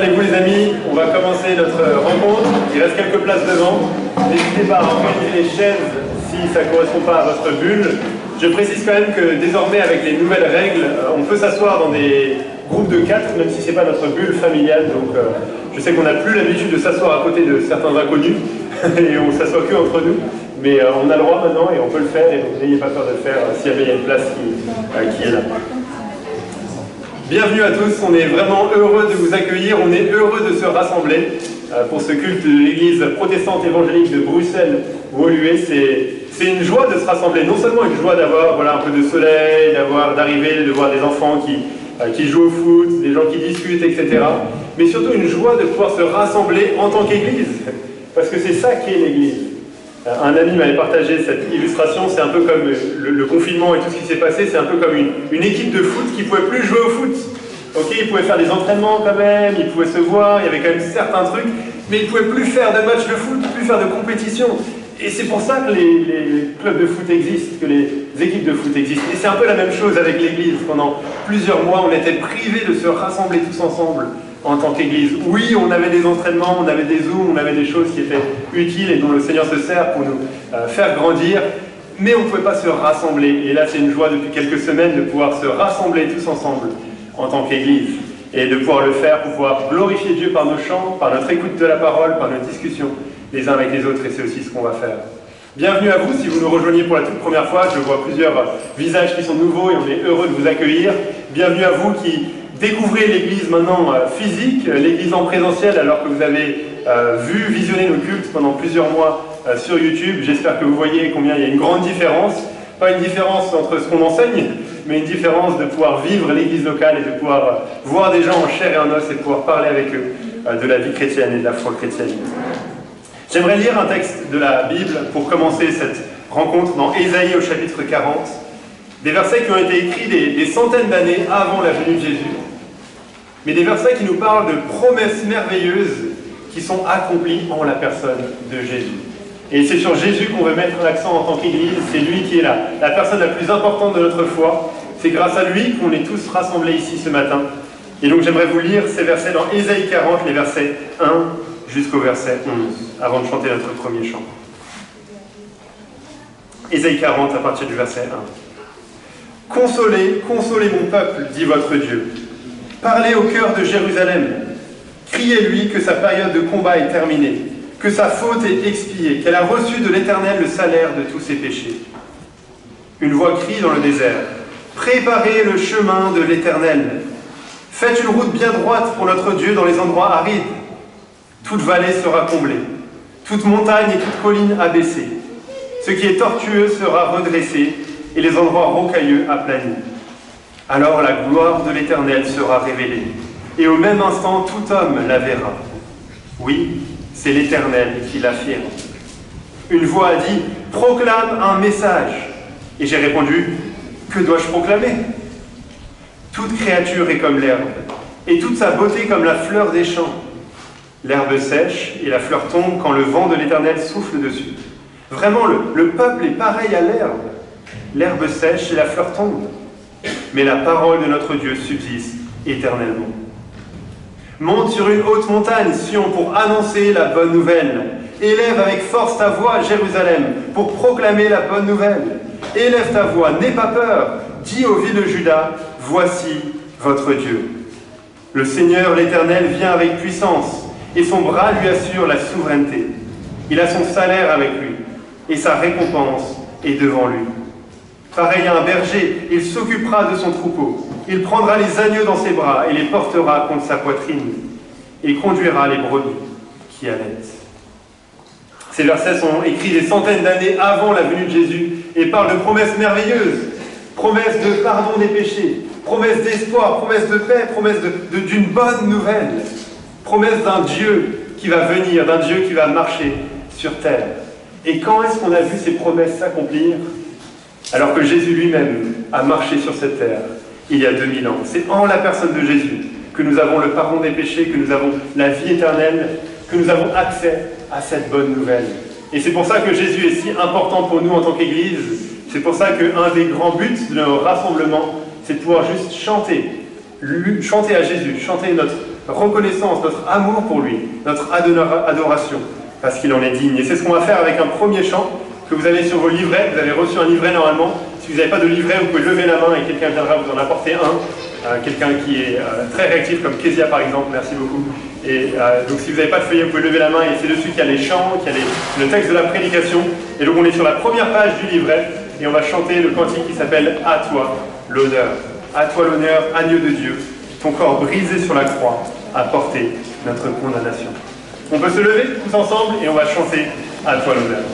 Installez-vous les amis, on va commencer notre rencontre. Il reste quelques places devant. N'hésitez pas à organiser les chaises si ça ne correspond pas à votre bulle. Je précise quand même que désormais avec les nouvelles règles, on peut s'asseoir dans des groupes de 4, même si ce n'est pas notre bulle familiale. Donc je sais qu'on n'a plus l'habitude de s'asseoir à côté de certains inconnus et on ne s'assoit que entre nous. Mais on a le droit maintenant et on peut le faire, et donc n'ayez pas peur de le faire si jamais il y a une place qui est là. Bienvenue à tous, on est vraiment heureux de vous accueillir, on est heureux de se rassembler pour ce culte de l'église protestante évangélique de Bruxelles Woluwe. C'est une joie de se rassembler, non seulement une joie d'avoir un peu de soleil, d'arriver, de voir des enfants qui jouent au foot, des gens qui discutent, etc. Mais surtout une joie de pouvoir se rassembler en tant qu'église, parce que c'est ça qui est l'église. Un ami m'avait partagé cette illustration, c'est un peu comme le confinement et tout ce qui s'est passé, c'est un peu comme une équipe de foot qui ne pouvait plus jouer au foot. Ok, ils pouvaient faire des entraînements quand même, ils pouvaient se voir, il y avait quand même certains trucs, mais ils ne pouvaient plus faire de matchs de foot, plus faire de compétition. Et c'est pour ça que les clubs de foot existent, que les équipes de foot existent. Et c'est un peu la même chose avec l'église. Pendant plusieurs mois, on était privés de se rassembler tous ensemble en tant qu'église. Oui, on avait des entraînements, on avait des zooms, on avait des choses qui étaient utiles et dont le Seigneur se sert pour nous faire grandir, mais on ne pouvait pas se rassembler. Et là, c'est une joie depuis quelques semaines de pouvoir se rassembler tous ensemble en tant qu'église et de pouvoir le faire, pour pouvoir glorifier Dieu par nos chants, par notre écoute de la parole, par nos discussions les uns avec les autres, et c'est aussi ce qu'on va faire. Bienvenue à vous, si vous nous rejoignez pour la toute première fois, je vois plusieurs visages qui sont nouveaux et on est heureux de vous accueillir. Bienvenue à vous qui découvrez l'église maintenant physique, l'église en présentiel, alors que vous avez visionné nos cultes pendant plusieurs mois sur YouTube. J'espère que vous voyez combien il y a une grande différence. Pas une différence entre ce qu'on enseigne, mais une différence de pouvoir vivre l'église locale et de pouvoir voir des gens en chair et en os et de pouvoir parler avec eux de la vie chrétienne et de la foi chrétienne. J'aimerais lire un texte de la Bible pour commencer cette rencontre dans Ésaïe au chapitre 40. Des versets qui ont été écrits des centaines d'années avant la venue de Jésus, mais des versets qui nous parlent de promesses merveilleuses qui sont accomplies en la personne de Jésus. Et c'est sur Jésus qu'on veut mettre l'accent en tant qu'Église, c'est lui qui est la personne la plus importante de notre foi. C'est grâce à lui qu'on est tous rassemblés ici ce matin. Et donc j'aimerais vous lire ces versets dans Ésaïe 40, les versets 1 jusqu'au verset 11, avant de chanter notre premier chant. Ésaïe 40 à partir du verset 1. Consolez, consolez mon peuple, dit votre Dieu. Parlez au cœur de Jérusalem. Criez-lui que sa période de combat est terminée, que sa faute est expiée, qu'elle a reçu de l'Éternel le salaire de tous ses péchés. Une voix crie dans le désert. Préparez le chemin de l'Éternel. Faites une route bien droite pour notre Dieu dans les endroits arides. Toute vallée sera comblée, toute montagne et toute colline abaissée. Ce qui est tortueux sera redressé, et les endroits rocailleux aplanis. Alors la gloire de l'Éternel sera révélée, et au même instant tout homme la verra. Oui, c'est l'Éternel qui l'affirme. Une voix a dit, « Proclame un message !» Et j'ai répondu, « Que dois-je proclamer ?» Toute créature est comme l'herbe, et toute sa beauté comme la fleur des champs. L'herbe sèche et la fleur tombe quand le vent de l'Éternel souffle dessus. Vraiment, le peuple est pareil à l'herbe. L'herbe sèche et la fleur tombe. Mais la parole de notre Dieu subsiste éternellement. Monte sur une haute montagne, Sion, pour annoncer la bonne nouvelle. Élève avec force ta voix, Jérusalem, pour proclamer la bonne nouvelle. Élève ta voix, n'aie pas peur. Dis aux villes de Juda, voici votre Dieu. Le Seigneur, l'Éternel, vient avec puissance, et son bras lui assure la souveraineté. Il a son salaire avec lui, et sa récompense est devant lui. Pareil à un berger, il s'occupera de son troupeau. Il prendra les agneaux dans ses bras et les portera contre sa poitrine, et conduira les brebis qui allaitent. Ces versets sont écrits des centaines d'années avant la venue de Jésus et parlent de promesses merveilleuses, promesses de pardon des péchés, promesses d'espoir, promesses de paix, promesses d'une bonne nouvelle, promesses d'un Dieu qui va venir, d'un Dieu qui va marcher sur terre. Et quand est-ce qu'on a vu ces promesses s'accomplir? Alors que Jésus lui-même a marché sur cette terre il y a 2000 ans. C'est en la personne de Jésus que nous avons le pardon des péchés, que nous avons la vie éternelle, que nous avons accès à cette bonne nouvelle. Et c'est pour ça que Jésus est si important pour nous en tant qu'Église. C'est pour ça qu'un des grands buts de nos rassemblements, c'est de pouvoir juste chanter à Jésus, chanter reconnaissance, notre amour pour lui, notre adoration, parce qu'il en est digne. Et c'est ce qu'on va faire avec un premier chant que vous avez sur vos livrets. Vous avez reçu un livret normalement. Si vous n'avez pas de livret, vous pouvez lever la main et quelqu'un viendra vous en apporter un. Quelqu'un qui est très réactif comme Kezia par exemple, merci beaucoup. Et donc si vous n'avez pas de feuillet, vous pouvez lever la main et c'est dessus qu'il y a les chants, qu'il y a le texte de la prédication. Et donc on est sur la première page du livret et on va chanter le cantique qui s'appelle « À toi l'honneur ». À toi l'honneur, agneau de Dieu, ton corps brisé sur la croix a porté notre condamnation. On peut se lever tous ensemble et on va chanter « À toi l'honneur ».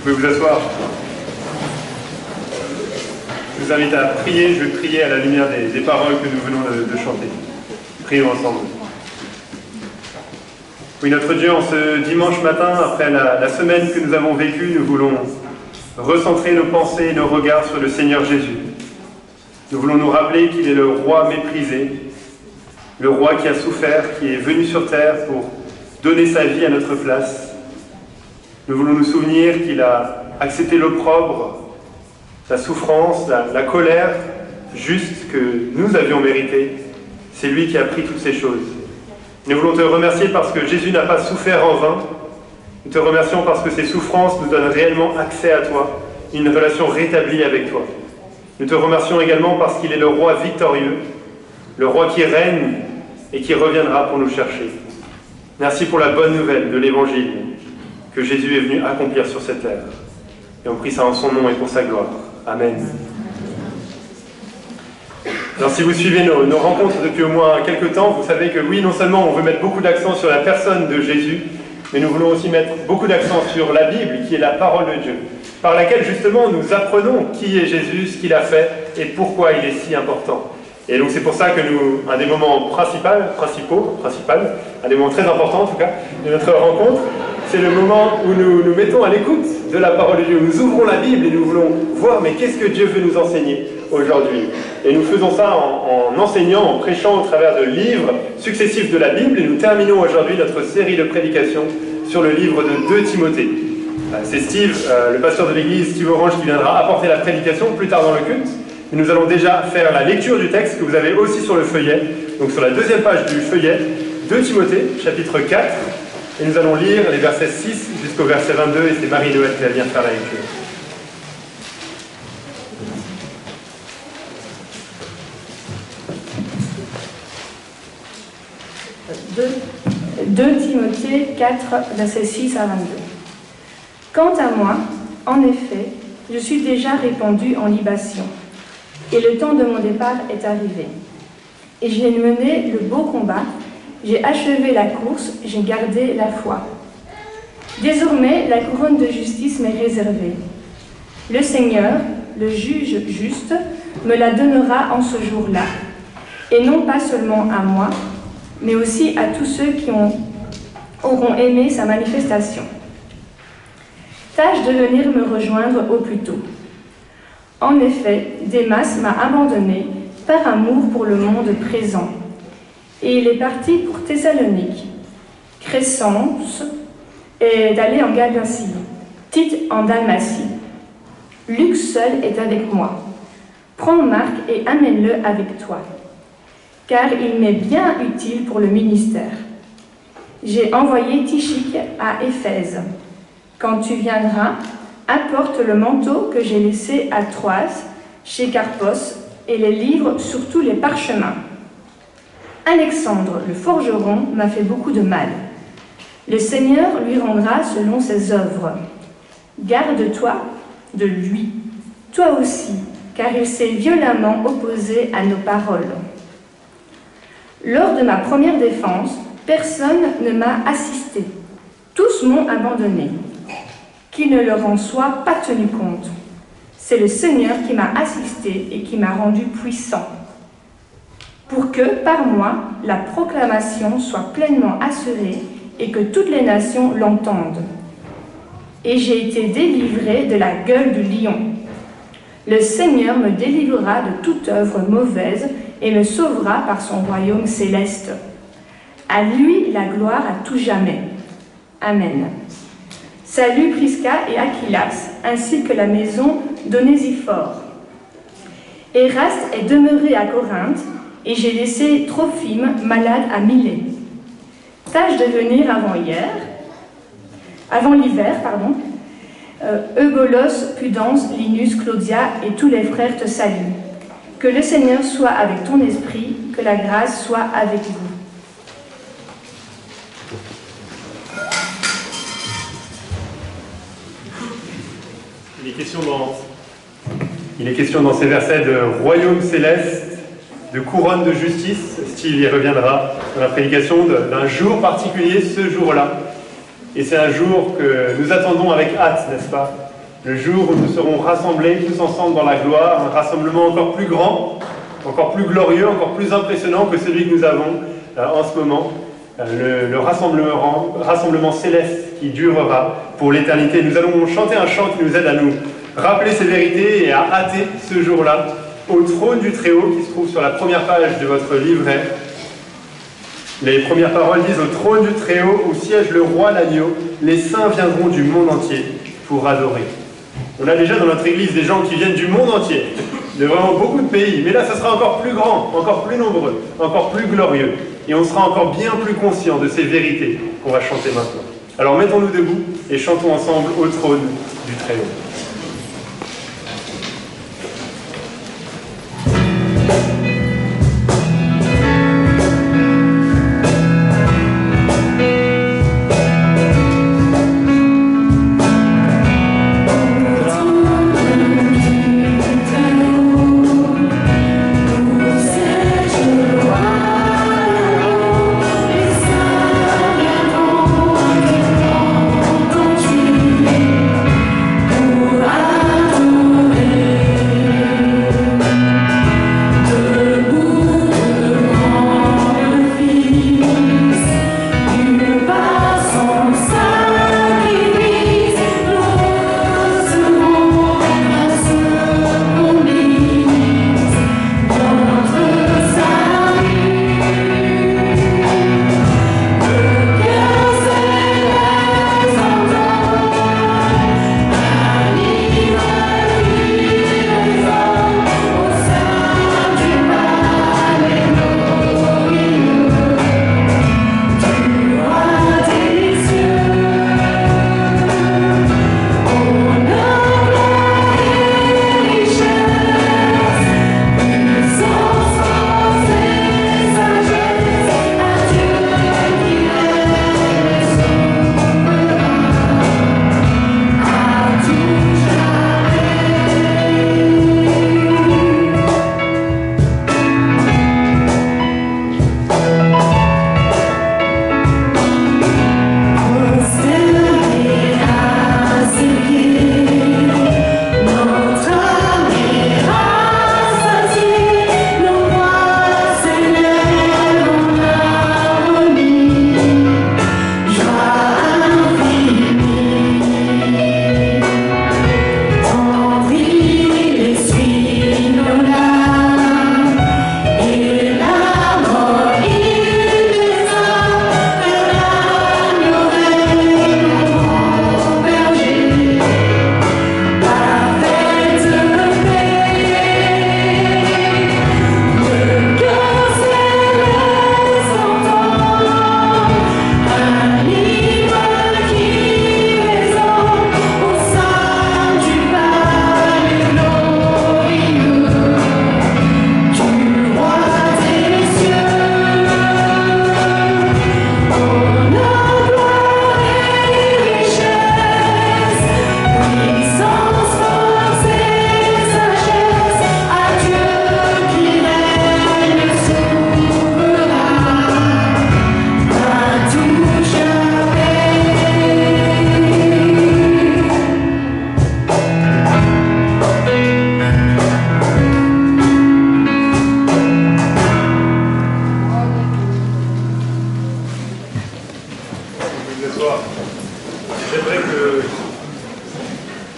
pouvez vous asseoir. Je vous invite à prier, je vais prier à la lumière des paroles que nous venons de chanter. Prions ensemble. Oui, notre Dieu, en ce dimanche matin, après la semaine que nous avons vécue, nous voulons recentrer nos pensées et nos regards sur le Seigneur Jésus. Nous voulons nous rappeler qu'il est le roi méprisé, le roi qui a souffert, qui est venu sur terre pour donner sa vie à notre place. Nous voulons nous souvenir qu'il a accepté l'opprobre, la souffrance, la colère juste que nous avions méritée. C'est lui qui a pris toutes ces choses. Nous voulons te remercier parce que Jésus n'a pas souffert en vain. Nous te remercions parce que ces souffrances nous donnent réellement accès à toi, une relation rétablie avec toi. Nous te remercions également parce qu'il est le roi victorieux, le roi qui règne et qui reviendra pour nous chercher. Merci pour la bonne nouvelle de l'Évangile que Jésus est venu accomplir sur cette terre. Et on prie ça en son nom et pour sa gloire. Amen. Alors si vous suivez nos rencontres depuis au moins quelques temps, vous savez que oui, non seulement on veut mettre beaucoup d'accent sur la personne de Jésus, mais nous voulons aussi mettre beaucoup d'accent sur la Bible, qui est la parole de Dieu, par laquelle justement nous apprenons qui est Jésus, ce qu'il a fait et pourquoi il est si important. Et donc c'est pour ça que un des moments principaux, un des moments très importants en tout cas, de notre rencontre, c'est le moment où nous nous mettons à l'écoute de la parole de Dieu. Nous ouvrons la Bible et nous voulons voir, mais qu'est-ce que Dieu veut nous enseigner aujourd'hui? Et nous faisons ça en enseignant, en prêchant au travers de livres successifs de la Bible. Et nous terminons aujourd'hui notre série de prédications sur le livre de 2 Timothée. C'est Steve, le pasteur de l'église, Steve Orange, qui viendra apporter la prédication plus tard dans le culte. Et nous allons déjà faire la lecture du texte que vous avez aussi sur le feuillet, donc sur la 2e page du feuillet, 2 Timothée, chapitre 4. Et nous allons lire les versets 6 jusqu'au verset 22, et c'est Marie-Noël qui va venir faire la lecture. 2 Timothée 4, versets 6 à 22. Quant à moi, en effet, je suis déjà répandu en libation, et le temps de mon départ est arrivé. Et j'ai mené le beau combat, j'ai achevé la course, j'ai gardé la foi. Désormais, la couronne de justice m'est réservée. Le Seigneur, le juge juste, me la donnera en ce jour-là, et non pas seulement à moi, mais aussi à tous ceux qui auront aimé sa manifestation. Tâche de venir me rejoindre au plus tôt. En effet, Démas m'a abandonné par amour pour le monde présent, et il est parti pour Thessalonique. Crescence est allé en Galatie, Tite en Dalmatie. Luc seul est avec moi. Prends Marc et amène-le avec toi, car il m'est bien utile pour le ministère. J'ai envoyé Tychique à Éphèse. Quand tu viendras, apporte le manteau que j'ai laissé à Troas, chez Carpos, et les livres, surtout les parchemins. Alexandre, le forgeron, m'a fait beaucoup de mal. Le Seigneur lui rendra selon ses œuvres. Garde-toi de lui, toi aussi, car il s'est violemment opposé à nos paroles. Lors de ma première défense, personne ne m'a assisté. Tous m'ont abandonné. Qu'il ne leur en soit pas tenu compte. C'est le Seigneur qui m'a assisté et qui m'a rendu puissant, pour que, par moi, la proclamation soit pleinement assurée et que toutes les nations l'entendent. Et j'ai été délivré de la gueule du lion. Le Seigneur me délivrera de toute œuvre mauvaise et me sauvera par son royaume céleste. À lui la gloire à tout jamais. Amen. Salut Prisca et Aquilas, ainsi que la maison d'Onésiphore. Eraste est demeuré à Corinthe, et j'ai laissé Trophime malade à Milet. Tâche de venir avant l'hiver, Eubolos, Pudence, Linus, Claudia et tous les frères te saluent. Que le Seigneur soit avec ton esprit, que la grâce soit avec vous. Il est question dans ces versets de royaume céleste, de couronne de justice. Steve y reviendra dans la prédication d'un jour particulier, ce jour-là. Et c'est un jour que nous attendons avec hâte, n'est-ce pas? Le jour où nous serons rassemblés tous ensemble dans la gloire, un rassemblement encore plus grand, encore plus glorieux, encore plus impressionnant que celui que nous avons en ce moment. Le rassemblement céleste qui durera pour l'éternité. Nous allons chanter un chant qui nous aide à nous rappeler ces vérités et à hâter ce jour-là au trône du Très-Haut qui se trouve sur la première page de votre livret. Les premières paroles disent: au trône du Très-Haut, où siège le roi l'agneau, les saints viendront du monde entier pour adorer. On a déjà dans notre église des gens qui viennent du monde entier, de vraiment beaucoup de pays, mais là ça sera encore plus grand, encore plus nombreux, encore plus glorieux, et on sera encore bien plus conscient de ces vérités qu'on va chanter maintenant. Alors mettons-nous debout et chantons ensemble au trône du Très-Haut.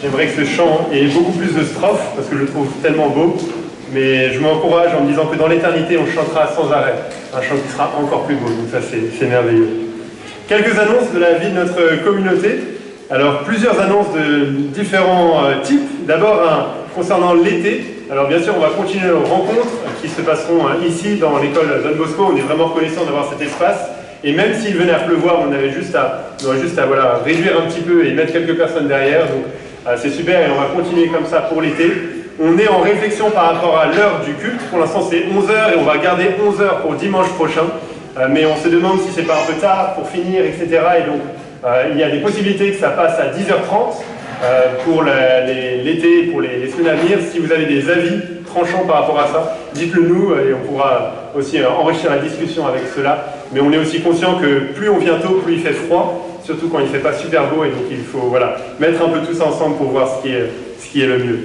J'aimerais que ce chant ait beaucoup plus de strophes, parce que je le trouve tellement beau, mais je m'encourage en me disant que dans l'éternité, on chantera sans arrêt, un chant qui sera encore plus beau, donc ça c'est merveilleux. Quelques annonces de la vie de notre communauté. Alors, plusieurs annonces de différents types. D'abord, concernant l'été. Alors, bien sûr, on va continuer nos rencontres qui se passeront ici, dans l'école Don Bosco. On est vraiment reconnaissant d'avoir cet espace. Et même s'il venait à pleuvoir, on aurait juste à voilà, réduire un petit peu et mettre quelques personnes derrière. Donc, c'est super et on va continuer comme ça pour l'été. On est en réflexion par rapport à l'heure du culte. Pour l'instant, c'est 11h et on va garder 11h pour dimanche prochain. Mais on se demande si c'est pas un peu tard pour finir, etc. Et donc, il y a des possibilités que ça passe à 10h30 pour l'été, pour les semaines à venir. Si vous avez des avis tranchants par rapport à ça, dites-le nous et on pourra aussi enrichir la discussion avec cela. Mais on est aussi conscient que plus on vient tôt, plus il fait froid, surtout quand il ne fait pas super beau. Et donc il faut voilà, mettre un peu tout ça ensemble pour voir ce qui est le mieux.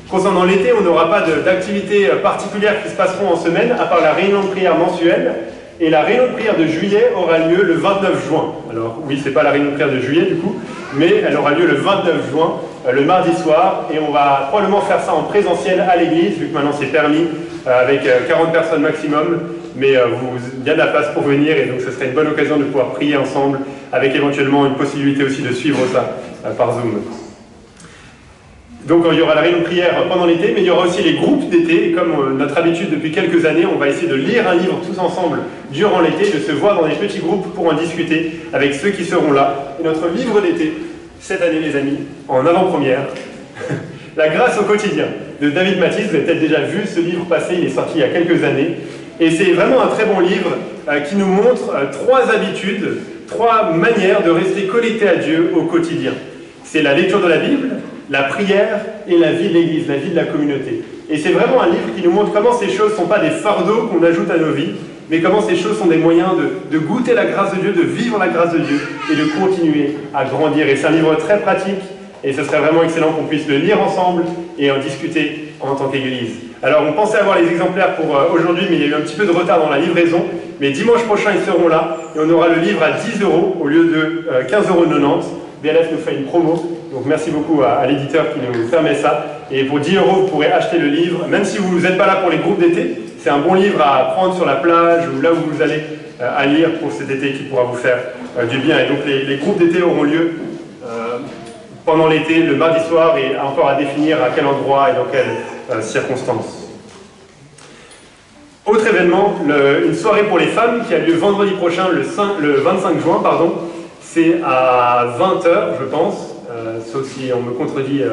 Concernant l'été, on n'aura pas d'activités particulières qui se passeront en semaine, à part la réunion de prière mensuelle. Et la réunion de prière de juillet aura lieu le 29 juin. Alors oui, c'est pas la réunion de prière de juillet du coup, mais elle aura lieu le 29 juin, le mardi soir, et on va probablement faire ça en présentiel à l'église, vu que maintenant c'est permis, avec 40 personnes maximum, mais il y a de la place pour venir, et donc ce serait une bonne occasion de pouvoir prier ensemble, avec éventuellement une possibilité aussi de suivre ça par Zoom. Donc il y aura la réunion de prière pendant l'été, mais il y aura aussi les groupes d'été, et comme notre habitude depuis quelques années, on va essayer de lire un livre tous ensemble durant l'été, de se voir dans des petits groupes pour en discuter avec ceux qui seront là. Et notre livre d'été, cette année les amis, en avant-première, La grâce au quotidien, de David Mathis. Vous avez peut-être déjà vu ce livre passer, il est sorti il y a quelques années, et c'est vraiment un très bon livre qui nous montre 3 habitudes, 3 manières de rester connecté à Dieu au quotidien. C'est la lecture de la Bible, la prière et la vie de l'Église, la vie de la communauté. Et c'est vraiment un livre qui nous montre comment ces choses ne sont pas des fardeaux qu'on ajoute à nos vies, mais comment ces choses sont des moyens de goûter la grâce de Dieu, de vivre la grâce de Dieu et de continuer à grandir. Et c'est un livre très pratique et ce serait vraiment excellent qu'on puisse le lire ensemble et en discuter en tant qu'Église. Alors on pensait avoir les exemplaires pour aujourd'hui, mais il y a eu un petit peu de retard dans la livraison. Mais dimanche prochain, ils seront là et on aura le livre à 10 € au lieu de 15,90 €. BLF nous fait une promo, donc merci beaucoup à l'éditeur qui nous permet ça. Et pour 10 €, vous pourrez acheter le livre, même si vous n'êtes pas là pour les groupes d'été. C'est un bon livre à prendre sur la plage ou là où vous allez à lire pour cet été qui pourra vous faire du bien. Et donc les groupes d'été auront lieu pendant l'été, le mardi soir, et encore à définir à quel endroit et dans quelles circonstances. Autre événement, une soirée pour les femmes qui a lieu vendredi prochain, le 25 juin, pardon. C'est à 20 h, je pense, sauf si on me contredit,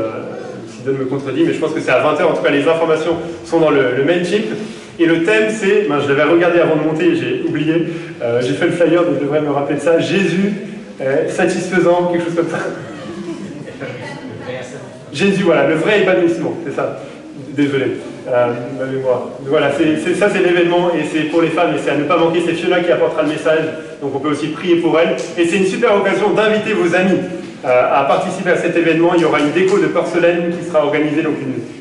si Don me contredit, mais je pense que c'est à 20 h. En tout cas, les informations sont dans le Mailchimp. Et le thème, c'est, je l'avais regardé avant de monter, j'ai oublié, j'ai fait le flyer, donc je devrais me rappeler de ça. Jésus, satisfaisant, quelque chose comme ça. Jésus, voilà, le vrai épanouissement, c'est ça. Désolé, ma mémoire. Voilà, ça c'est l'événement, et c'est pour les femmes, et c'est à ne pas manquer, c'est Fiona qui apportera le message, donc on peut aussi prier pour elle. Et c'est une super occasion d'inviter vos amis à participer à cet événement. Il y aura une déco de porcelaine qui sera organisée, donc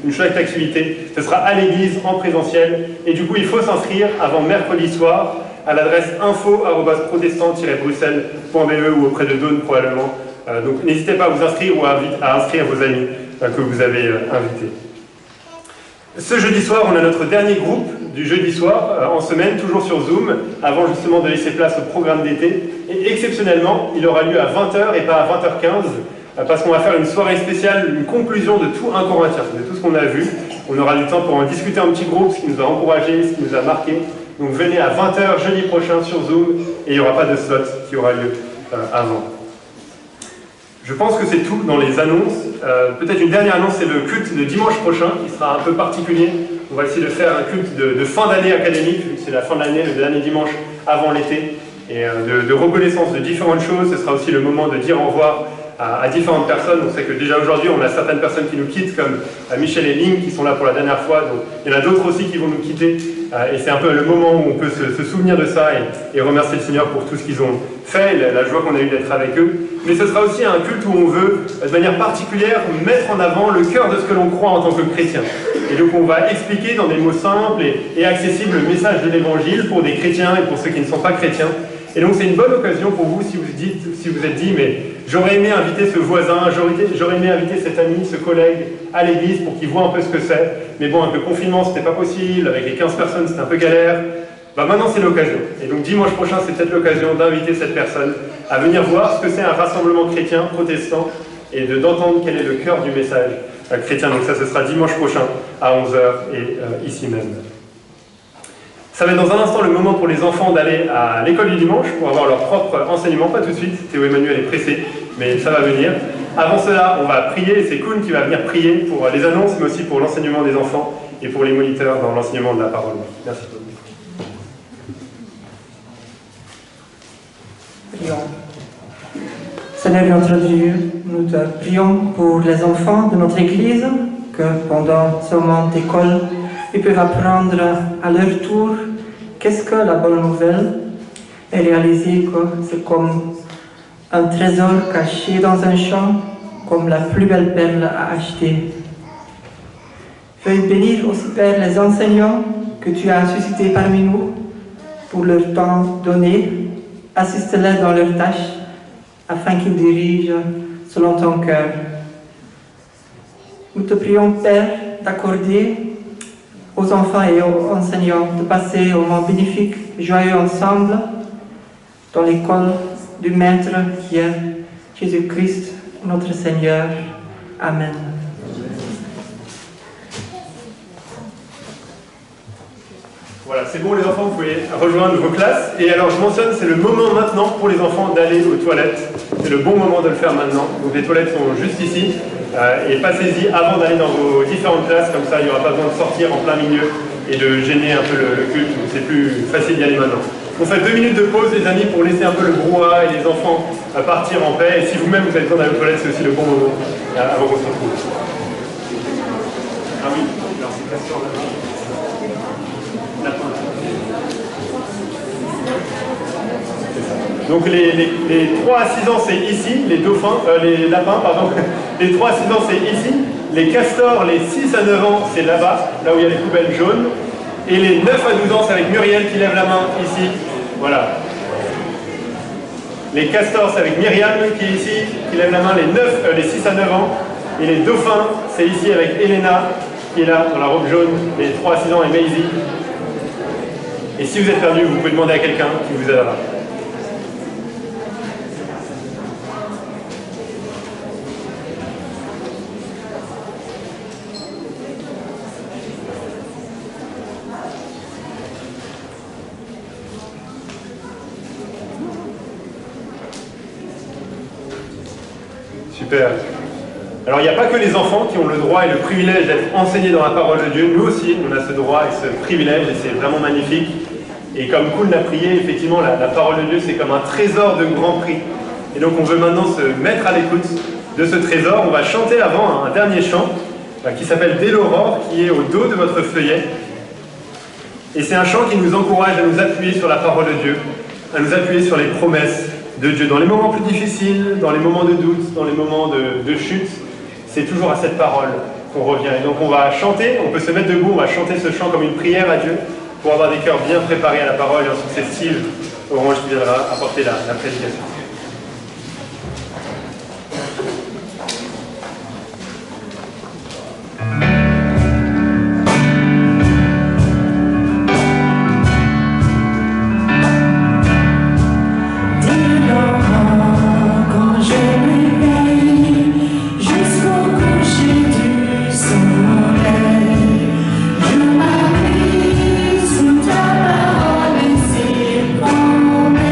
une chouette activité. Ce sera à l'église, en présentiel, et du coup il faut s'inscrire avant mercredi soir à l'adresse info@protestant-bruxelles.be ou auprès de Dawn probablement. Donc n'hésitez pas à vous inscrire ou à inscrire vos amis que vous avez invités. Ce jeudi soir, on a notre dernier groupe du jeudi soir en semaine, toujours sur Zoom, avant justement de laisser place au programme d'été. Et exceptionnellement, il aura lieu à 20 h et pas à 20 h 15, parce qu'on va faire une soirée spéciale, une conclusion de tout 1 Corinthiens, de tout ce qu'on a vu. On aura du temps pour en discuter en petit groupe, ce qui nous a encouragés, ce qui nous a marqué. Donc venez à 20 h jeudi prochain sur Zoom, et il n'y aura pas de slot qui aura lieu avant. Je pense que c'est tout dans les annonces. Peut-être une dernière annonce, c'est le culte de dimanche prochain, qui sera un peu particulier. On va essayer de faire un culte de fin d'année académique, vu que c'est la fin de l'année, le dernier dimanche avant l'été, et de reconnaissance de différentes choses. Ce sera aussi le moment de dire au revoir à différentes personnes. On sait que déjà aujourd'hui, on a certaines personnes qui nous quittent, comme Michel et Ling, qui sont là pour la dernière fois. Donc, il y en a d'autres aussi qui vont nous quitter. Et c'est un peu le moment où on peut se souvenir de ça et remercier le Seigneur pour tout ce qu'ils ont fait, la joie qu'on a eue d'être avec eux. Mais ce sera aussi un culte où on veut, de manière particulière, mettre en avant le cœur de ce que l'on croit en tant que chrétien. Et donc on va expliquer dans des mots simples et accessibles le message de l'Évangile pour des chrétiens et pour ceux qui ne sont pas chrétiens. Et donc c'est une bonne occasion pour vous, si vous êtes dit, mais j'aurais aimé inviter ce voisin, j'aurais aimé inviter cet ami, ce collègue à l'église pour qu'il voit un peu ce que c'est. Mais bon, avec le confinement, c'était pas possible, avec les 15 personnes, c'était un peu galère. Maintenant, c'est l'occasion. Et donc dimanche prochain, c'est peut-être l'occasion d'inviter cette personne à venir voir ce que c'est un rassemblement chrétien, protestant, et d'entendre quel est le cœur du message chrétien. Donc ça, ce sera dimanche prochain à 11 h et ici même. Ça va être dans un instant le moment pour les enfants d'aller à l'école du dimanche pour avoir leur propre enseignement. Pas tout de suite, Théo Emmanuel est pressé, mais ça va venir. Avant cela, on va prier, et c'est Koun qui va venir prier pour les annonces, mais aussi pour l'enseignement des enfants et pour les moniteurs dans l'enseignement de la parole. Merci. Prions. Seigneur notre Dieu, nous te prions pour les enfants de notre Église, que pendant ce moment d'école, ils peuvent apprendre à leur tour qu'est-ce que la bonne nouvelle, et réaliser que c'est comme un trésor caché dans un champ, comme la plus belle perle à acheter. Veuille bénir aussi, Père, les enseignants que tu as suscités parmi nous, pour leur temps donné. Assiste-les dans leurs tâches afin qu'ils dirigent selon ton cœur. Nous te prions, Père, d'accorder aux enfants et aux enseignants de passer un moment bénéfique, joyeux ensemble dans l'école du Maître qui est Jésus-Christ, notre Seigneur. Amen. Voilà, c'est bon les enfants, vous pouvez rejoindre vos classes. Et alors je mentionne, c'est le moment maintenant pour les enfants d'aller aux toilettes. C'est le bon moment de le faire maintenant. Donc les toilettes sont juste ici. Et passez-y avant d'aller dans vos différentes classes, comme ça il n'y aura pas besoin de sortir en plein milieu et de gêner un peu le culte. C'est plus facile d'y aller maintenant. On fait 2 minutes de pause les amis pour laisser un peu le brouhaha et les enfants partir en paix. Et si vous-même vous avez besoin d'aller aux toilettes, c'est aussi le bon moment avant qu'on se retrouve. Ah oui, alors c'est pas sûr. Donc les 3 à 6 ans c'est ici, les dauphins, les lapins pardon, les 3 à 6 ans c'est ici, les castors, les 6 à 9 ans c'est là-bas, là où il y a les poubelles jaunes, et les 9 à 12 ans c'est avec Muriel qui lève la main ici, voilà. Les castors c'est avec Myriam qui est ici, qui lève la main, les 6 à 9 ans, et les dauphins c'est ici avec Elena qui est là dans la robe jaune, les 3 à 6 ans et Maisie. Et si vous êtes perdu, vous pouvez demander à quelqu'un qui vous aidera. Super. Alors il n'y a pas que les enfants qui ont le droit et le privilège d'être enseignés dans la parole de Dieu. Nous aussi, on a ce droit et ce privilège et c'est vraiment magnifique. Et comme Koul l'a prié, effectivement, la parole de Dieu, c'est comme un trésor de grand prix. Et donc on veut maintenant se mettre à l'écoute de ce trésor. On va chanter avant un dernier chant qui s'appelle « Dès l'aurore » qui est au dos de votre feuillet. Et c'est un chant qui nous encourage à nous appuyer sur la parole de Dieu, à nous appuyer sur les promesses de Dieu. Dans les moments plus difficiles, dans les moments de doute, dans les moments de chute, c'est toujours à cette parole qu'on revient. Et donc on va chanter, on peut se mettre debout, on va chanter ce chant comme une prière à Dieu pour avoir des cœurs bien préparés à la parole. Et ensuite c'est Steve Orange qui viendra apporter la prédication. Sous ta parole et ses promesses.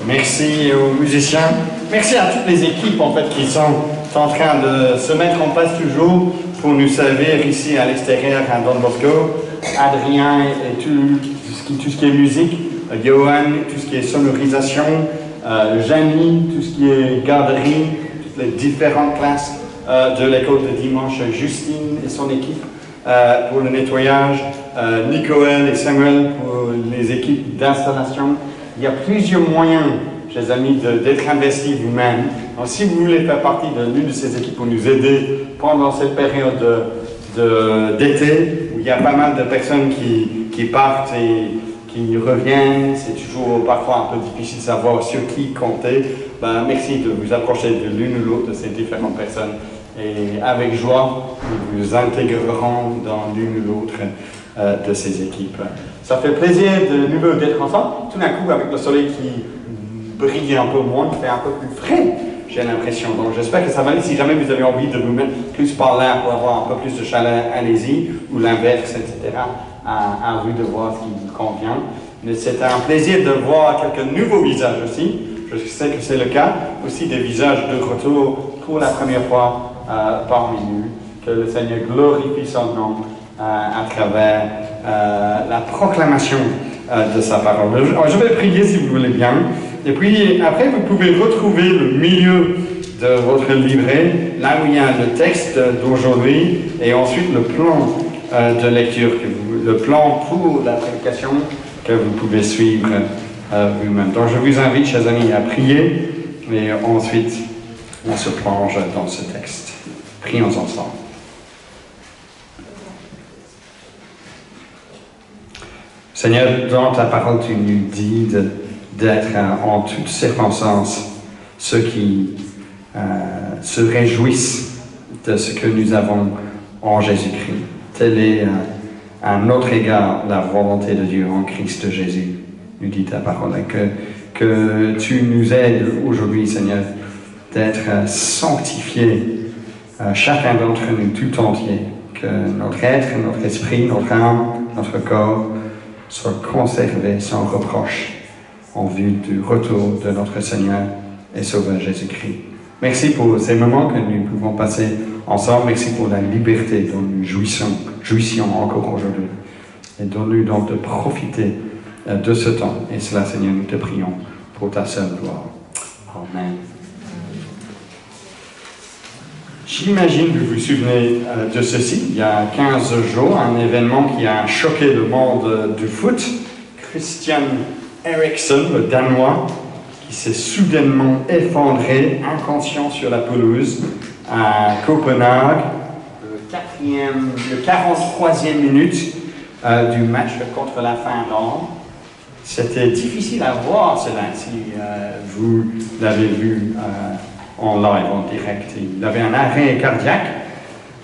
Merci aux musiciens. Merci à toutes les équipes en fait qui sont en train de se mettre en place toujours pour nous servir ici à l'extérieur à Don Bosco. Adrien et tout ce qui est musique, Johan, tout ce qui est sonorisation, Janie, tout ce qui est garderie, toutes les différentes classes de l'école de dimanche, Justine et son équipe pour le nettoyage, Nicole et Samuel pour les équipes d'installation. Il y a plusieurs moyens, chers amis, d'être investis vous-même. Donc, si vous voulez faire partie de l'une de ces équipes pour nous aider pendant cette période d'été, où il y a pas mal de personnes qui partent et qui reviennent, c'est toujours parfois un peu difficile de savoir sur qui compter. Ben, merci de vous approcher de l'une ou l'autre de ces différentes personnes. Et avec joie, nous vous intégrerons dans l'une ou l'autre de ces équipes. Ça fait plaisir de nouveau d'être ensemble. Tout d'un coup, avec le soleil qui brille un peu moins, il fait un peu plus frais, j'ai l'impression. Donc j'espère que ça va aller. Si jamais vous avez envie de vous mettre plus par là pour avoir un peu plus de chaleur, allez-y, ou l'inverse, etc. À vous de voir ce qui vous convient. Mais c'est un plaisir de voir quelques nouveaux visages aussi. Je sais que c'est le cas. Aussi des visages de retour pour la première fois parmi nous. Que le Seigneur glorifie son nom à travers la proclamation de sa parole. Alors, je vais prier si vous voulez bien. Et puis après, vous pouvez retrouver le milieu de votre livret, là où il y a le texte d'aujourd'hui, et ensuite le plan de lecture, le plan pour la prédication que vous pouvez suivre vous-même. Donc je vous invite, chers amis, à prier, et ensuite on se plonge dans ce texte. Prions ensemble. Seigneur, dans ta parole, tu nous dis d'être en toutes circonstances ceux qui se réjouissent de ce que nous avons en Jésus-Christ. Telle est à notre égard la volonté de Dieu en Christ Jésus, nous dit ta parole. Que tu nous aides aujourd'hui, Seigneur, d'être sanctifiés, chacun d'entre nous tout entier, que notre être, notre esprit, notre âme, notre corps soient conservés sans reproche en vue du retour de notre Seigneur et Sauveur Jésus-Christ. Merci pour ces moments que nous pouvons passer ensemble. Merci pour la liberté dont nous jouissions encore aujourd'hui. Et donne-nous donc de profiter de ce temps. Et cela, Seigneur, nous te prions pour ta seule gloire. Amen. J'imagine que vous vous souvenez de ceci. Il y a 15 jours, un événement qui a choqué le monde du foot. Christian Eriksen, le Danois, qui s'est soudainement effondré, inconscient sur la pelouse à Copenhague, le 43e minute du match contre la Finlande. C'était difficile à voir cela si vous l'avez vu en live, en direct. Il avait un arrêt cardiaque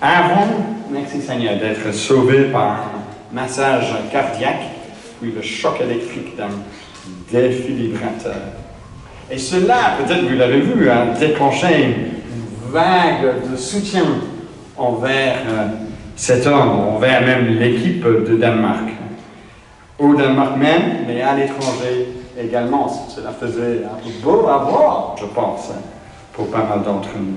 avant, merci Seigneur, d'être sauvé par un massage cardiaque, puis le choc électrique d'un défibrillateur. Et cela, peut-être vous l'avez vu, a déclenché une vague de soutien envers cet homme, envers même l'équipe de Danemark. Au Danemark même, mais à l'étranger également. Cela faisait un peu beau à voir, je pense, pour pas mal d'entre nous.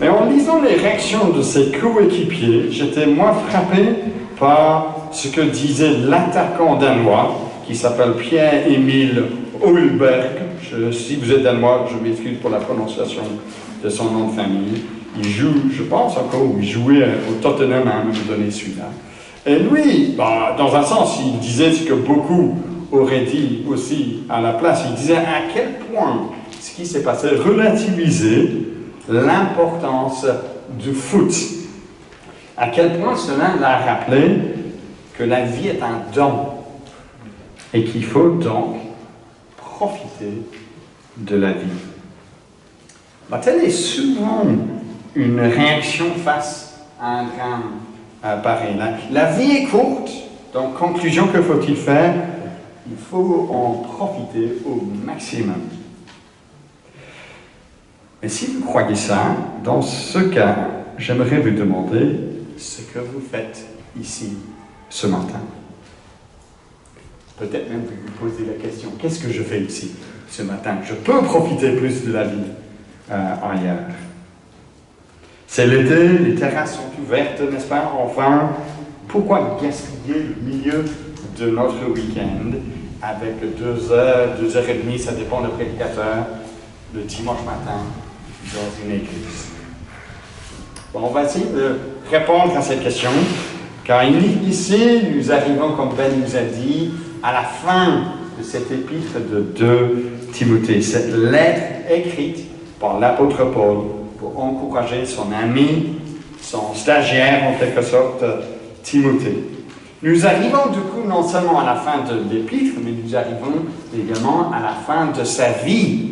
Mais en lisant les réactions de ses coéquipiers, j'étais moins frappé par ce que disait l'attaquant danois, qui s'appelle Pierre-Emil Højbjerg. Si vous êtes danois, je m'excuse pour la prononciation de son nom de famille. Il joue, je pense encore, il jouait au Tottenham à un moment donné, celui-là. Et lui, dans un sens, il disait ce que beaucoup auraient dit aussi à la place. Il disait à quel point ce qui s'est passé relativisait l'importance du foot. À quel point cela l'a rappelé que la vie est un don et qu'il faut donc profiter de la vie. Telle est souvent une réaction face à un drame pareil. La vie est courte, donc conclusion, que faut-il faire? Il faut en profiter au maximum. Mais si vous croyez ça, dans ce cas, j'aimerais vous demander ce que vous faites ici ce matin. Peut-être même vous vous posez la question, qu'est-ce que je fais ici ce matin. Je peux profiter plus de la vie ailleurs. C'est l'été, les terrasses sont ouvertes, n'est-ce pas? Enfin, pourquoi gaspiller le milieu de notre week-end avec 2 heures, 2h30, ça dépend du prédicateur, le dimanche matin dans une église? Bon, on va essayer de répondre à cette question, car ici, nous arrivons, comme Ben nous a dit, à la fin de cette épître de 2 Timothée, cette lettre écrite par l'apôtre Paul pour encourager son ami, son stagiaire en quelque sorte, Timothée. Nous arrivons du coup non seulement à la fin de l'épître, mais nous arrivons également à la fin de sa vie,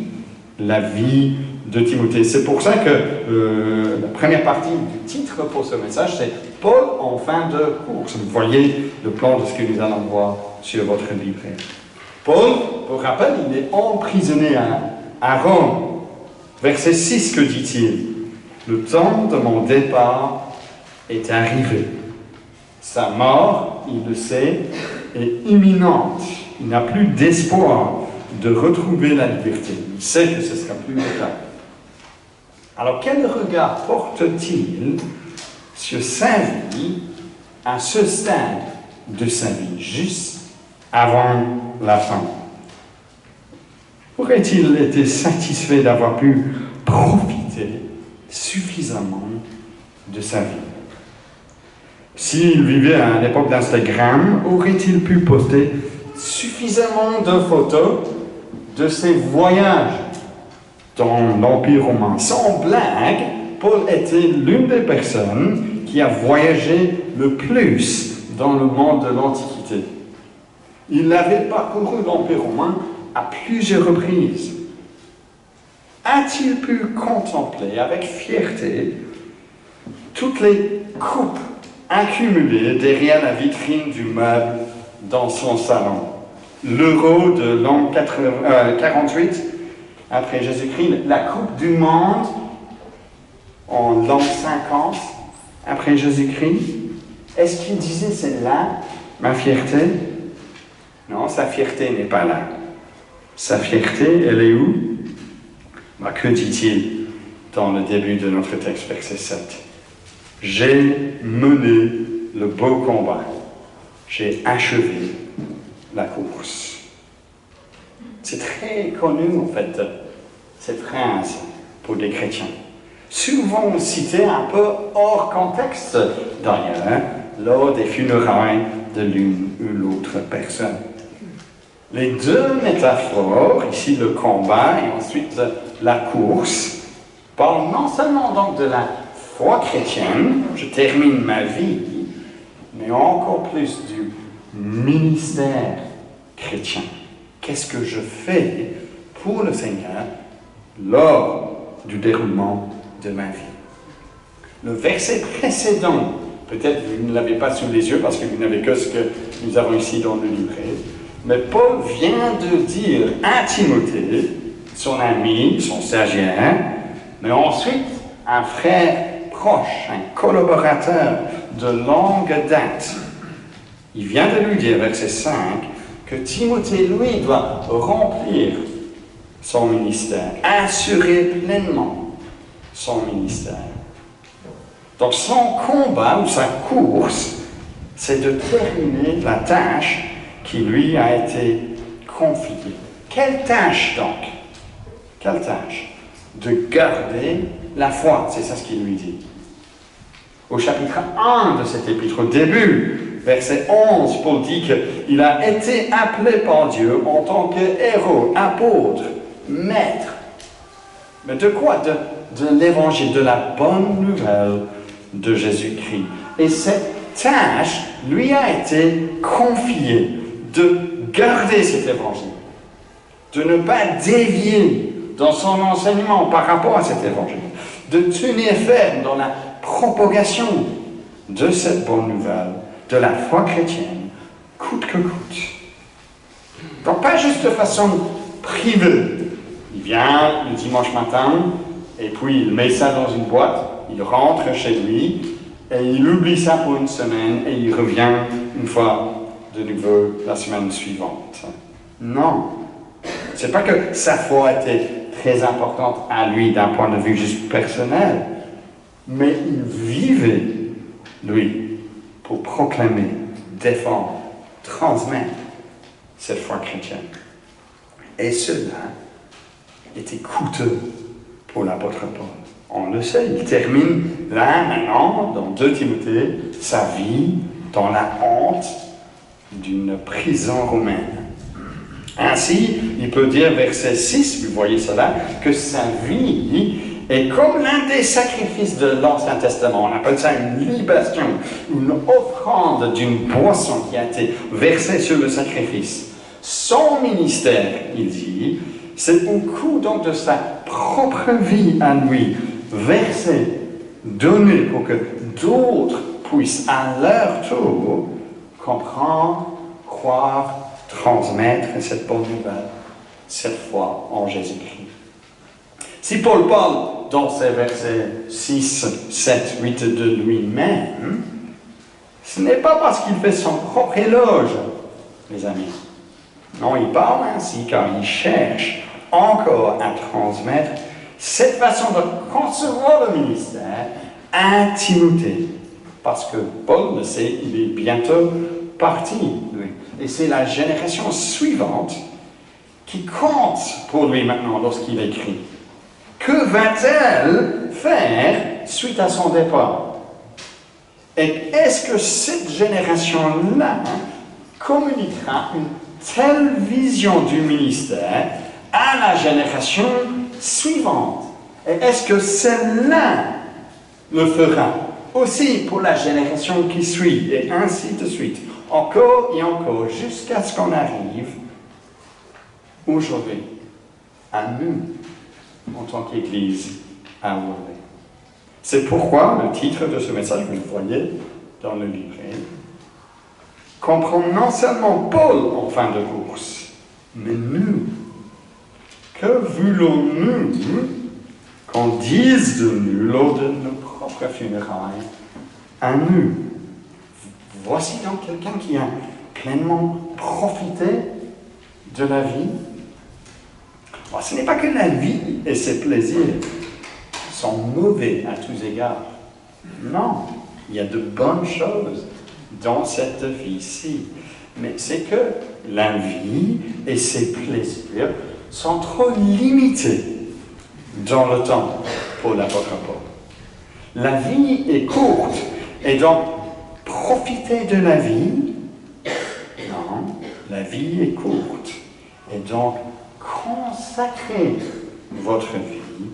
la vie de Timothée. C'est pour ça que la première partie du titre pour ce message, c'est Paul en fin de course. Vous voyez le plan de ce que nous allons voir sur votre livret. Paul, pour rappel, il est emprisonné à Rome. Verset 6, que dit-il? Le temps de mon départ est arrivé. Sa mort, il le sait, est imminente. Il n'a plus d'espoir de retrouver la liberté. Il sait que ce sera plus le cas. Alors, quel regard porte-t-il sur sa vie à ce stade de sa vie, juste avant la fin? Aurait-il été satisfait d'avoir pu profiter suffisamment de sa vie? S'il vivait à l'époque d'Instagram, aurait-il pu poster suffisamment de photos de ses voyages dans l'Empire romain? Sans blague, Paul était l'une des personnes qui a voyagé le plus dans le monde de l'Antiquité. Il avait parcouru l'Empire romain à plusieurs reprises. A-t-il pu contempler avec fierté toutes les coupes accumulées derrière la vitrine du meuble dans son salon? L'euro de l'an 48 après Jésus-Christ, la coupe du monde en l'an 50 après Jésus-Christ. Est-ce qu'il disait c'est là ma fierté? Non, sa fierté n'est pas là. Sa fierté, elle est où? Que dit-il dans le début de notre texte, verset 7? J'ai mené le beau combat. J'ai achevé la course. C'est très connu, en fait, cette phrase pour des chrétiens. Souvent citée un peu hors contexte, d'ailleurs, lors des funérailles de l'une ou l'autre personne. Les 2 métaphores, ici le combat et ensuite la course, parlent non seulement donc de la foi chrétienne, je termine ma vie, mais encore plus du ministère chrétien. Qu'est-ce que je fais pour le Seigneur lors du déroulement de ma vie? Le verset précédent, peut-être vous ne l'avez pas sous les yeux parce que vous n'avez que ce que nous avons ici dans le livret, mais Paul vient de dire à Timothée, son ami, son stagiaire, mais ensuite un frère proche, un collaborateur de longue date. Il vient de lui dire, verset 5, que Timothée, lui, doit remplir son ministère, assurer pleinement son ministère. Donc son combat ou sa course, c'est de terminer la tâche qui lui a été confiée. Quelle tâche donc? Quelle tâche? De garder la foi, c'est ça ce qu'il lui dit. Au chapitre 1 de cet épître, au début, verset 11, Paul dit qu'il a été appelé par Dieu en tant qu'héros, apôtre, maître. Mais de quoi? De l'évangile, de la bonne nouvelle de Jésus-Christ. Et cette tâche lui a été confiée de garder cet évangile, de ne pas dévier dans son enseignement par rapport à cet évangile, de tenir ferme dans la propagation de cette bonne nouvelle, de la foi chrétienne, coûte que coûte. Donc pas juste de façon privée. Il vient le dimanche matin, et puis il met ça dans une boîte, il rentre chez lui, et il oublie ça pour une semaine, et il revient une fois de nouveau la semaine suivante. Non. c'est pas que sa foi était très importante à lui d'un point de vue juste personnel, mais il vivait, lui, pour proclamer, défendre, transmettre cette foi chrétienne. Et cela était coûteux pour l'apôtre Paul. On le sait, il termine là, maintenant, dans 2 Timothée, sa vie dans la honte d'une prison romaine. Ainsi, il peut dire, verset 6, vous voyez cela, que sa vie est comme l'un des sacrifices de l'Ancien Testament. On appelle ça une libation, une offrande d'une boisson qui a été versée sur le sacrifice. Son ministère, il dit, c'est au coût donc de sa propre vie à lui, versée, donnée pour que d'autres puissent à leur tour comprendre, croire, transmettre cette bonne nouvelle, cette foi en Jésus-Christ. Si Paul parle dans ces versets 6, 7, 8 de lui-même, ce n'est pas parce qu'il fait son propre éloge, les amis. Non, il parle ainsi car il cherche encore à transmettre cette façon de concevoir le ministère à Timothée. Parce que Paul le sait, il est bientôt parti, lui. Et c'est la génération suivante qui compte pour lui maintenant lorsqu'il écrit. Que va-t-elle faire suite à son départ? Et est-ce que cette génération-là communiquera une telle vision du ministère à la génération suivante? Et est-ce que celle-là le fera aussi pour la génération qui suit, et ainsi de suite, encore et encore, jusqu'à ce qu'on arrive aujourd'hui à nous, en tant qu'Église, à Worley. C'est pourquoi le titre de ce message, que vous voyez dans le livret, comprend non seulement Paul en fin de course, mais nous. Que voulons-nous qu'on dise de nous lors de nos propres funérailles à nous? Voici donc quelqu'un qui a pleinement profité de la vie. Alors, ce n'est pas que la vie et ses plaisirs sont mauvais à tous égards. Non, il y a de bonnes choses dans cette vie-ci. Mais c'est que la vie et ses plaisirs sont trop limités dans le temps pour l'apôtre Paul. La vie est courte, et donc profiter de la vie, non, la vie est courte, et donc consacrez votre vie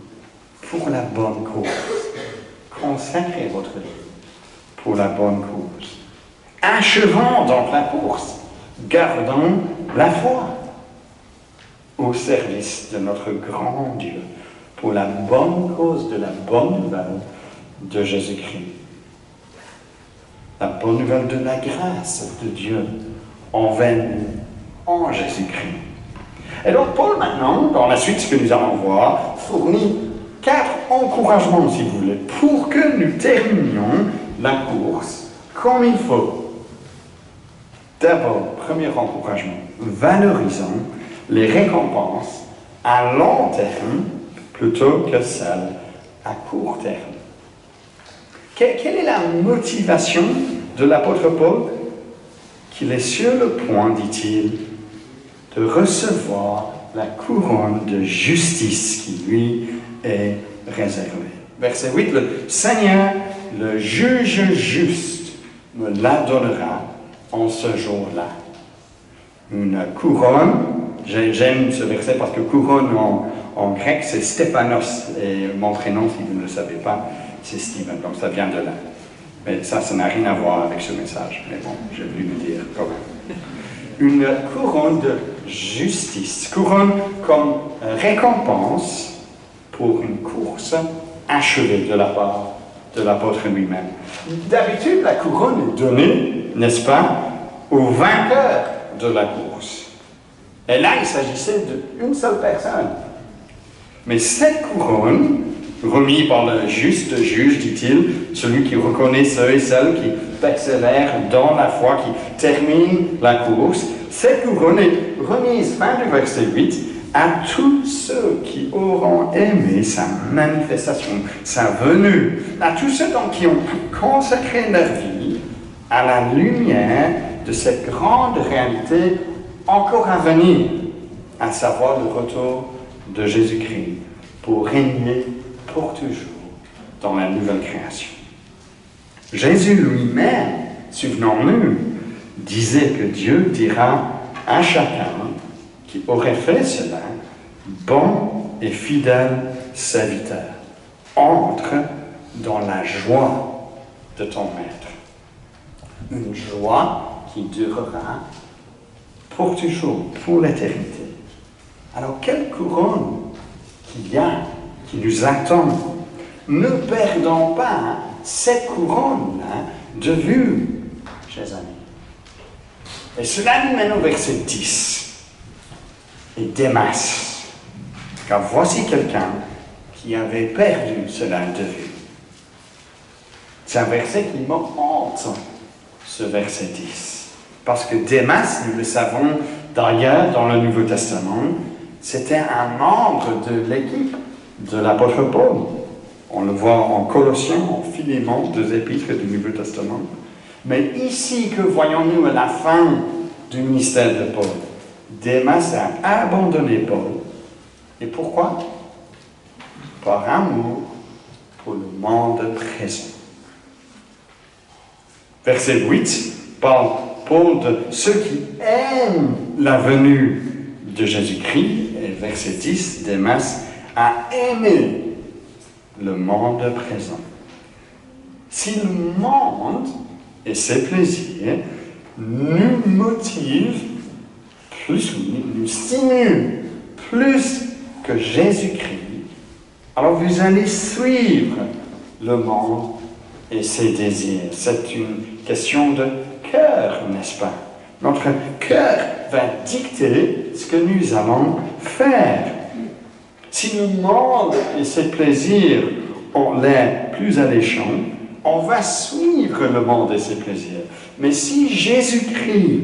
pour la bonne cause. Consacrez votre vie pour la bonne cause. Achevons donc la course, gardons la foi au service de notre grand Dieu pour la bonne cause de la bonne nouvelle de Jésus-Christ. La bonne nouvelle de la grâce de Dieu envers nous en Jésus-Christ. Et donc Paul maintenant, dans la suite, ce que nous allons voir, fournit 4 encouragements, si vous voulez, pour que nous terminions la course comme il faut. D'abord, premier encouragement, valorisons les récompenses à long terme plutôt que celles à court terme. Quelle est la motivation de l'apôtre Paul? Qu'il est sur le point, dit-il, de recevoir la couronne de justice qui lui est réservée. Verset 8, le Seigneur, le juge juste, me la donnera en ce jour-là. Une couronne, j'aime ce verset parce que couronne en grec c'est Stéphanos, et mon prénom, si vous ne le savez pas, c'est Stephen, donc ça vient de là. Mais ça n'a rien à voir avec ce message, mais bon, j'ai voulu le dire quand même. Une couronne de justice, couronne comme récompense pour une course achevée de la part de l'apôtre lui-même. D'habitude, la couronne est donnée, n'est-ce pas, au vainqueur de la course. Et là, il s'agissait d'une seule personne. Mais cette couronne, remise par le juste juge, dit-il, celui qui reconnaît ceux et celles qui persévèrent dans la foi, qui terminent la course, cette couronne est remise, fin du verset 8, à tous ceux qui auront aimé sa manifestation, sa venue, à tous ceux donc qui ont consacré leur vie à la lumière de cette grande réalité encore à venir, à savoir le retour de Jésus-Christ pour régner pour toujours dans la nouvelle création. Jésus lui-même, souvenons-nous, disait que Dieu dira à chacun qui aurait fait cela, bon et fidèle serviteur, entre dans la joie de ton maître. Une joie qui durera pour toujours, pour l'éternité. Alors, quelle couronne qu'il y a, qui nous attend. Ne perdons pas cette couronne-là de vue, chers amis. Et cela nous mène au verset 10. Et Démas, car voici quelqu'un qui avait perdu cela de vue. C'est un verset qui me hante, ce verset 10. Parce que Démas, nous le savons d'ailleurs dans le Nouveau Testament, c'était un membre de l'équipe de l'apôtre Paul. On le voit en Colossiens, en Philémon, 2 épîtres du Nouveau Testament. Mais ici, que voyons-nous à la fin du ministère de Paul? Démas a abandonné Paul. Et pourquoi? Par amour pour le monde présent. Verset 8 parle Paul de ceux qui aiment la venue de Jésus-Christ. Et verset 10, Démas a aimé le monde présent. Si le monde et ses plaisirs nous motivent plus, nous stimulent plus que Jésus-Christ, alors vous allez suivre le monde et ses désirs. C'est une question de cœur, n'est-ce pas? Notre cœur va dicter ce que nous allons faire. Si le monde et ses plaisirs ont l'air plus alléchants, on va suivre le monde et ses plaisirs. Mais si Jésus-Christ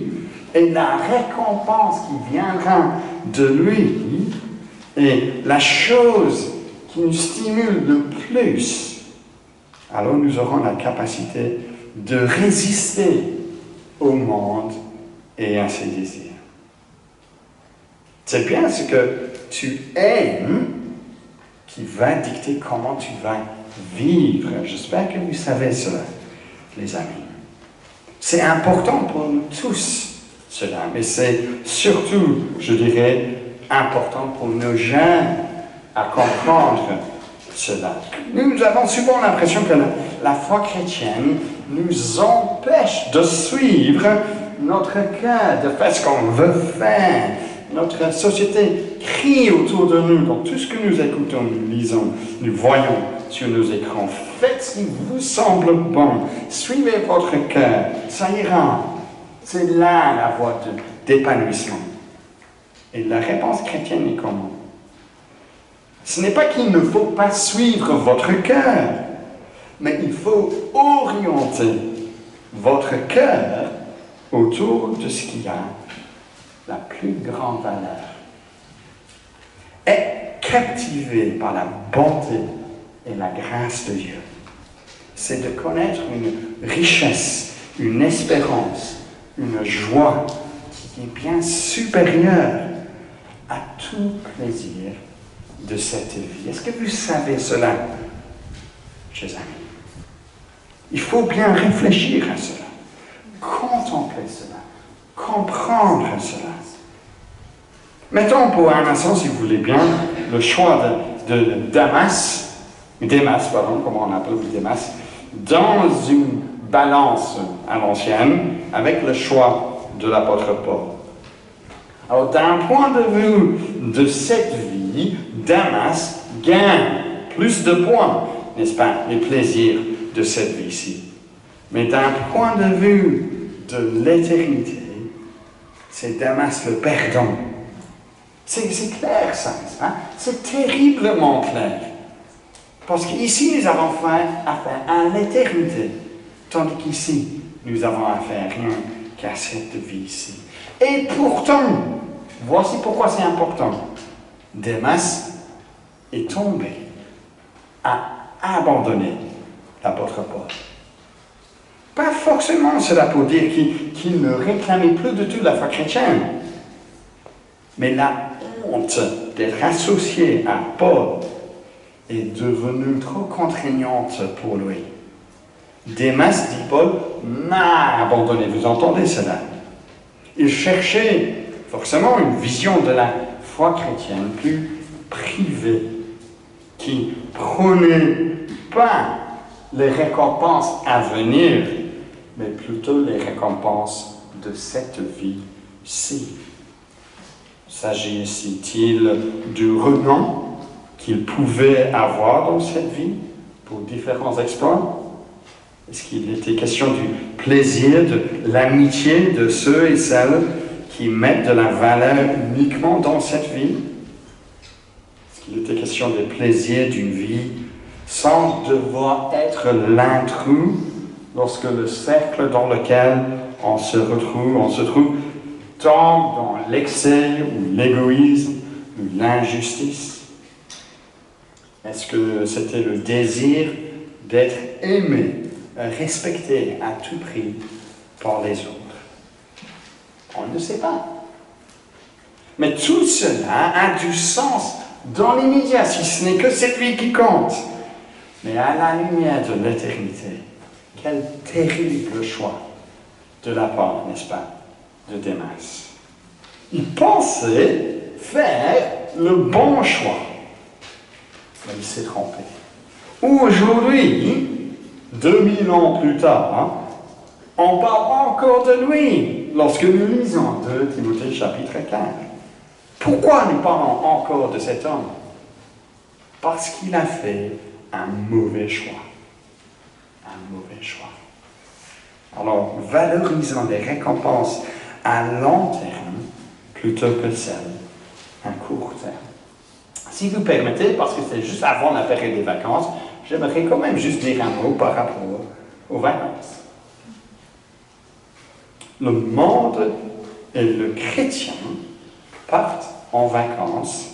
est la récompense qui viendra de lui, et la chose qui nous stimule le plus, alors nous aurons la capacité de résister au monde et à ses désirs. C'est bien ce que tu aimes qui va dicter comment tu vas vivre. J'espère que vous savez cela, les amis. C'est important pour nous tous, cela, mais c'est surtout, je dirais, important pour nos jeunes à comprendre cela. Nous avons souvent l'impression que la foi chrétienne nous empêche de suivre notre cœur, de faire ce qu'on veut faire. Notre société crie autour de nous, dans tout ce que nous écoutons, nous lisons, nous voyons sur nos écrans. Faites ce qui vous semble bon. Suivez votre cœur. Ça ira. C'est là la voie d'épanouissement. Et la réponse chrétienne est comment? Ce n'est pas qu'il ne faut pas suivre votre cœur, mais il faut orienter votre cœur autour de ce qui a la plus grande valeur. Être captivé par la bonté et la grâce de Dieu, c'est de connaître une richesse, une espérance, une joie qui est bien supérieure à tout plaisir de cette vie. Est-ce que vous savez cela, chers amis? Il faut bien réfléchir à cela, contempler cela, comprendre cela. Mettons pour un instant, si vous voulez bien, le choix de Démas, comme on appelle Démas, dans une balance à l'ancienne, avec le choix de l'apôtre Paul. Alors, d'un point de vue de cette vie, Démas gagne plus de points, n'est-ce pas, les plaisirs de cette vie-ci. Mais d'un point de vue de l'éternité, c'est Démas le perdant. C'est clair ça, n'est-ce pas? C'est terriblement clair. Parce qu'ici, nous avons affaire à l'éternité, tandis qu'ici, nous avons affaire rien qu'à cette vie-ci. Et pourtant, voici pourquoi c'est important. Démas est tombé, a abandonné l'apôtre Paul. Pas forcément cela pour dire qu'il ne réclamait plus du tout la foi chrétienne, mais la honte d'être associé à Paul est devenue trop contraignante pour lui. Démas, dit Paul, n'a abandonné, vous entendez cela? Il cherchait forcément une vision de la foi chrétienne plus privée, qui prônait pas les récompenses à venir, mais plutôt les récompenses de cette vie-ci. S'agit-il du renom qu'il pouvait avoir dans cette vie pour différents exploits? Est-ce qu'il était question du plaisir, de l'amitié de ceux et celles qui mettent de la valeur uniquement dans cette vie? Est-ce qu'il était question du plaisir d'une vie sans devoir être l'intrus lorsque le cercle dans lequel on se trouve tombe dans l'excès ou l'égoïsme ou l'injustice? Est-ce que c'était le désir d'être aimé, respecté à tout prix par les autres? On ne sait pas. Mais tout cela a du sens dans l'immédiat, si ce n'est que cette vie qui compte. Mais à la lumière de l'éternité, quel terrible choix de la part, n'est-ce pas, de Démas. Il pensait faire le bon choix, mais il s'est trompé. Aujourd'hui, 2000 ans plus tard, on parle encore de lui lorsque nous lisons 2 Timothée chapitre 4. Pourquoi nous parlons encore de cet homme? Parce qu'il a fait un mauvais choix. Un mauvais choix. Alors, valorisons les récompenses à long terme plutôt que celles à court terme. Si vous permettez, parce que c'est juste avant la période des vacances, j'aimerais quand même juste dire un mot par rapport aux vacances. Le monde et le chrétien partent en vacances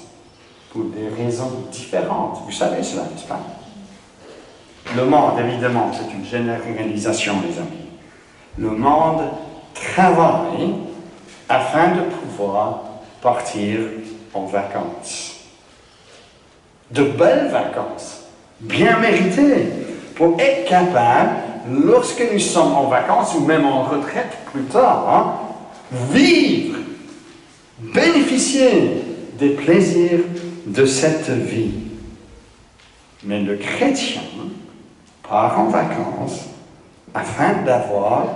pour des raisons différentes. Vous savez cela, n'est-ce pas? Le monde, évidemment, c'est une généralisation, les amis. Le monde travaille afin de pouvoir partir en vacances. De belles vacances, bien méritées, pour être capable, lorsque nous sommes en vacances ou même en retraite plus tard, vivre, bénéficier des plaisirs de cette vie. Mais le chrétien part en vacances afin d'avoir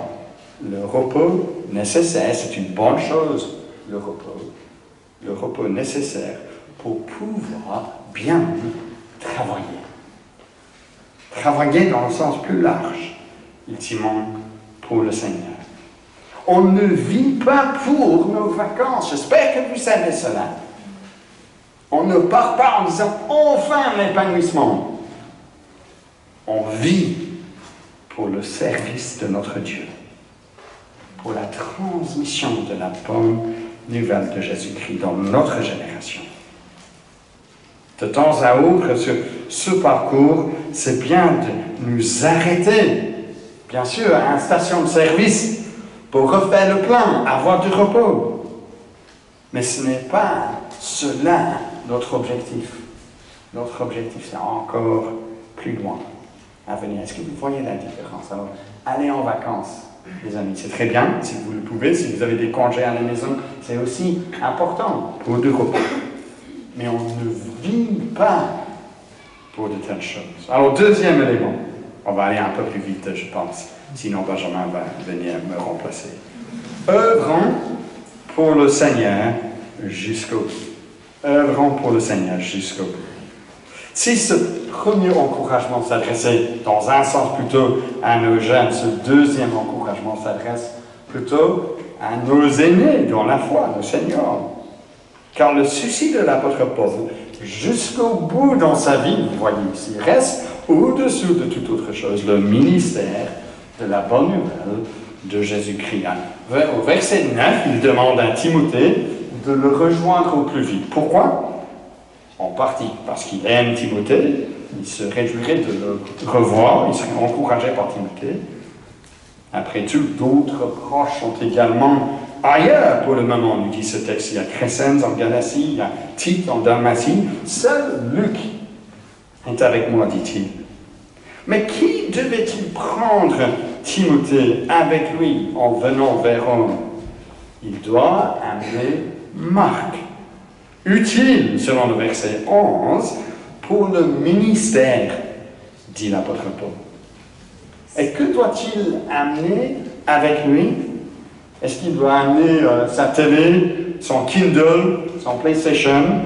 le repos nécessaire. C'est une bonne chose, le repos nécessaire pour pouvoir bien travailler. Travailler dans le sens plus large, ultimement pour le Seigneur. On ne vit pas pour nos vacances. J'espère que vous savez cela. On ne part pas en disant enfin l'épanouissement. On vit pour le service de notre Dieu, pour la transmission de la bonne nouvelle de Jésus-Christ dans notre génération. De temps à autre, sur ce parcours, c'est bien de nous arrêter, bien sûr, à une station de service pour refaire le plein, avoir du repos. Mais ce n'est pas cela notre objectif. Notre objectif, c'est encore plus loin à venir. Est-ce que vous voyez la différence? Alors, aller en vacances, les amis, c'est très bien, si vous le pouvez, si vous avez des congés à la maison, c'est aussi important pour du repos. Mais on ne vit pas pour de telles choses. Alors, deuxième élément, on va aller un peu plus vite, je pense, sinon Benjamin va venir me remplacer. Œuvrons pour le Seigneur jusqu'au bout. Œuvrons pour le Seigneur jusqu'au bout. Si ce premier encouragement s'adressait dans un sens plutôt à nos jeunes, ce deuxième encouragement s'adresse plutôt à nos aînés dans la foi, nos seniors. Car le souci de l'apôtre Paul, jusqu'au bout dans sa vie, vous voyez ici, reste au-dessous de toute autre chose, le ministère de la bonne nouvelle de Jésus-Christ. Au verset 9, il demande à Timothée de le rejoindre au plus vite. Pourquoi? en partie parce qu'il aime Timothée, il se réjouirait de le revoir, il serait encouragé par Timothée. Après tout, d'autres proches sont également ailleurs pour le moment, nous dit ce texte. Il y a Crescens en Galatie, il y a Tite en Dalmatie. Seul Luc est avec moi, dit-il. Mais qui devait-il prendre Timothée avec lui en venant vers Rome? Il doit amener Marc, utile, selon le verset 11, pour le ministère, dit l'apôtre Paul. Et que doit-il amener avec lui? Est-ce qu'il doit amener sa télé, son Kindle, son PlayStation?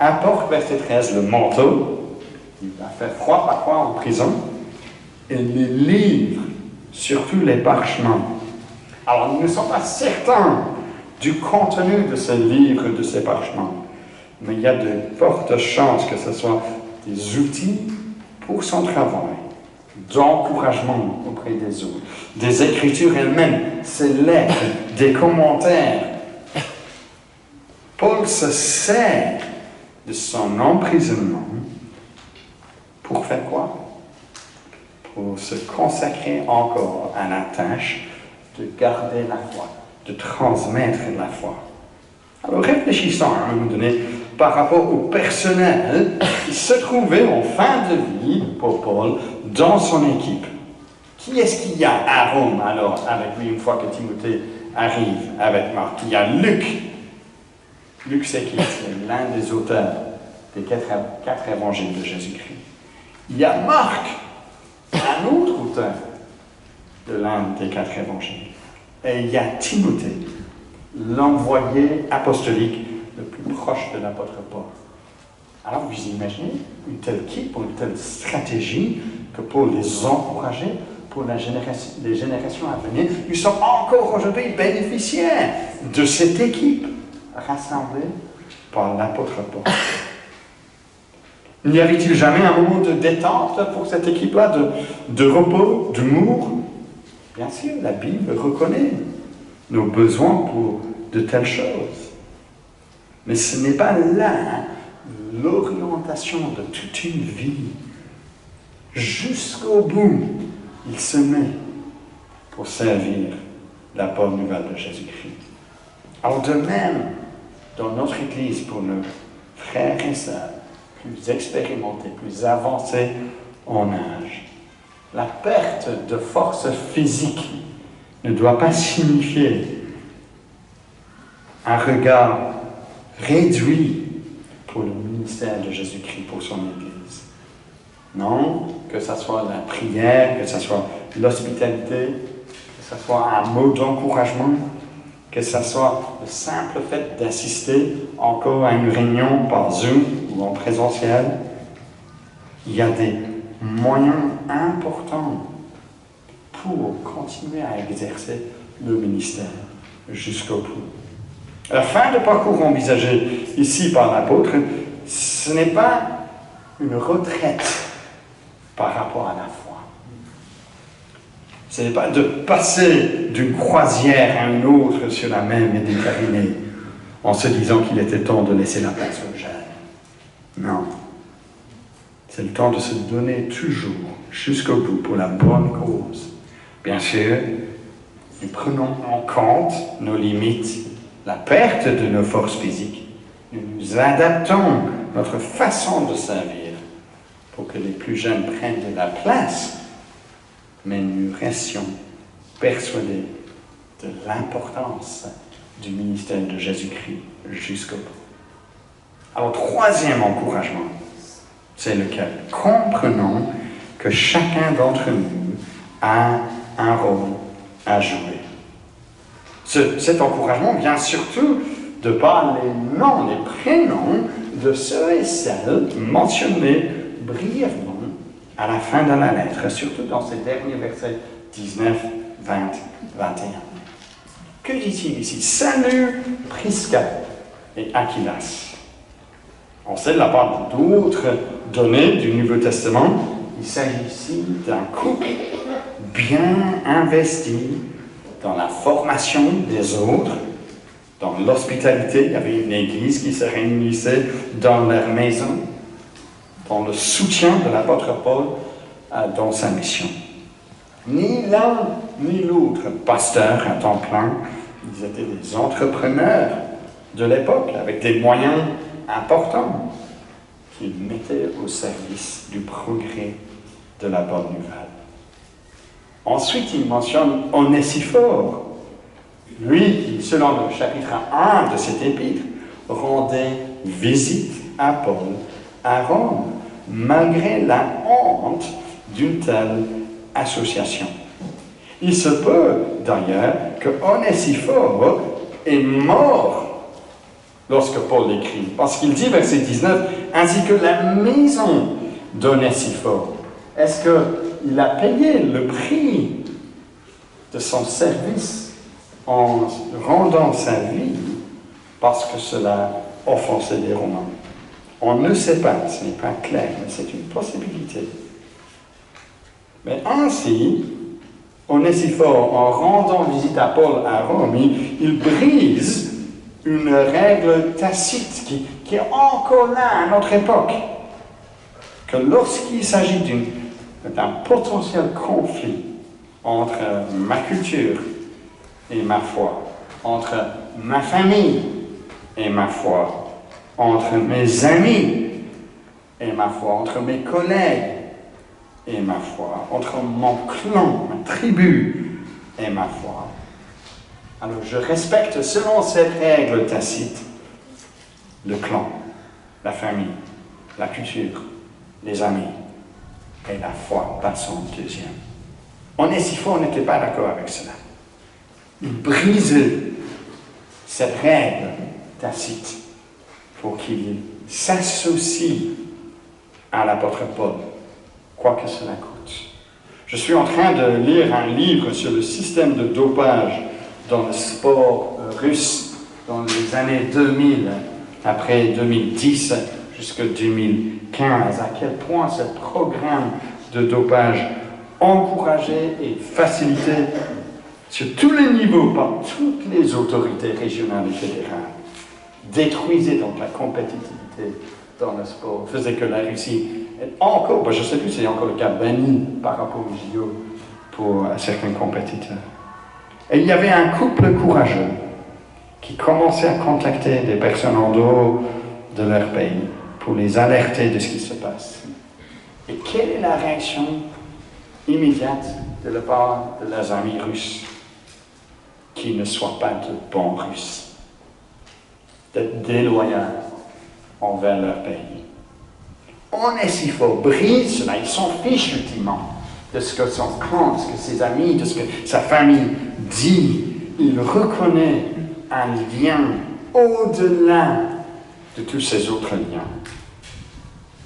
Apporte, verset 13, le manteau. Il va faire froid parfois en prison. Et les livres, surtout les parchemins. Alors, nous ne sommes pas certains du contenu de ces livres, de ces parchemins. Mais il y a de fortes chances que ce soit des outils pour son travail, d'encouragement auprès des autres, des écritures elles-mêmes, ces lettres, des commentaires. Paul se sert de son emprisonnement pour faire quoi? Pour se consacrer encore à la tâche de garder la foi, de transmettre la foi. Alors réfléchissons à un moment donné par rapport au personnel qui se trouvait en fin de vie pour Paul dans son équipe. Qui est-ce qu'il y a à Rome alors avec lui une fois que Timothée arrive avec Marc? Il y a Luc. Luc c'est qui? C'est l'un des auteurs des quatre évangiles de Jésus-Christ. Il y a Marc, un autre auteur de l'un des 4 évangiles. Et il y a Timothée, l'envoyé apostolique le plus proche de l'apôtre Paul. Alors vous imaginez une telle équipe, une telle stratégie que Paul les encourageait pour les générations à venir. Nous sommes encore aujourd'hui bénéficiaires de cette équipe rassemblée par l'apôtre Paul. N'y avait-il jamais un moment de détente pour cette équipe-là, de repos, d'humour? Bien sûr, la Bible reconnaît nos besoins pour de telles choses. Mais ce n'est pas là l'orientation de toute une vie. Jusqu'au bout, il se met pour servir la bonne nouvelle de Jésus-Christ. Alors de même, dans notre Église, pour nos frères et sœurs, plus expérimentés, plus avancés en âge, la perte de force physique ne doit pas signifier un regard réduit pour le ministère de Jésus-Christ, pour son Église. Non, que ce soit la prière, que ce soit l'hospitalité, que ce soit un mot d'encouragement, que ce soit le simple fait d'assister encore à une réunion par Zoom ou en présentiel. Il y a des moyens importants pour continuer à exercer le ministère jusqu'au bout. La fin de parcours envisagée ici par l'apôtre, ce n'est pas une retraite par rapport à la foi. Ce n'est pas de passer d'une croisière à une autre sur la mer Méditerranée en se disant qu'il était temps de laisser la place aux jeunes. Non. C'est le temps de se donner toujours jusqu'au bout pour la bonne cause. Bien sûr, nous prenons en compte nos limites, la perte de nos forces physiques. Nous nous adaptons notre façon de servir pour que les plus jeunes prennent de la place, mais nous restions persuadés de l'importance du ministère de Jésus-Christ jusqu'au bout. Alors, troisième encouragement, c'est lequel? Comprenons que chacun d'entre nous a un rôle à jouer. Cet encouragement vient surtout de par les noms, les prénoms de ceux et celles mentionnés brièvement à la fin de la lettre, surtout dans ces derniers versets 19, 20, 21. Que dit-il ici? Salut Prisca et Aquilas. On sait de la part d'autres données du Nouveau Testament, il s'agit ici d'un couple bien investi dans la formation des autres Dans l'hospitalité, il y avait une église qui se réunissait dans leur maison, dans le soutien de l'apôtre Paul dans sa mission. Ni l'un ni l'autre pasteur à temps plein, ils étaient des entrepreneurs de l'époque avec des moyens importants qu'ils mettaient au service du progrès de la bonne nouvelle. Ensuite, il mentionne Onésiphore, lui qui, selon le chapitre 1 de cet épître, rendait visite à Paul à Rome, malgré la honte d'une telle association. Il se peut d'ailleurs que Onésiphore est mort lorsque Paul écrit, parce qu'il dit, verset 19, ainsi que la maison d'Onésiphore. Est-ce qu'il a payé le prix de son service en rendant sa vie parce que cela offensait les Romains? On ne sait pas, ce n'est pas clair, mais c'est une possibilité. Mais ainsi, Onésiphore, en rendant visite à Paul à Rome, il brise une règle tacite qui est encore là à notre époque, que lorsqu'il s'agit d'un potentiel conflit entre ma culture et ma foi, entre ma famille et ma foi, entre mes amis et ma foi, entre mes collègues et ma foi, entre mon clan, ma tribu et ma foi. Alors je respecte selon cette règle tacite le clan, la famille, la culture, les amis et la foi passant deuxième. Onésiphore n'était pas d'accord avec cela. Il brisait cette règle tacite pour qu'il s'associe à l'apôtre Paul, quoi que cela coûte. Je suis en train de lire un livre sur le système de dopage dans le sport russe dans les années 2000, après 2010 jusqu'à 2015, à quel point ce programme de dopage encouragé et facilité sur tous les niveaux par toutes les autorités régionales et fédérales, détruisait donc la compétitivité dans le sport, faisait que la Russie est encore, je ne sais plus si c'est encore le cas, banni par rapport aux JO pour certains compétiteurs. Et il y avait un couple courageux qui commençait à contacter des personnes en dehors de leur pays pour les alerter de ce qui se passe. Et quelle est la réaction immédiate de la part de leurs amis russes? Qu'ils ne soient pas de bons Russes, d'être déloyaux envers leur pays. Onésiphore brise cela, il s'en fiche ultimement de ce que son clan, de ce que ses amis, de ce que sa famille dit. Il reconnaît un lien au-delà de tous ces autres liens.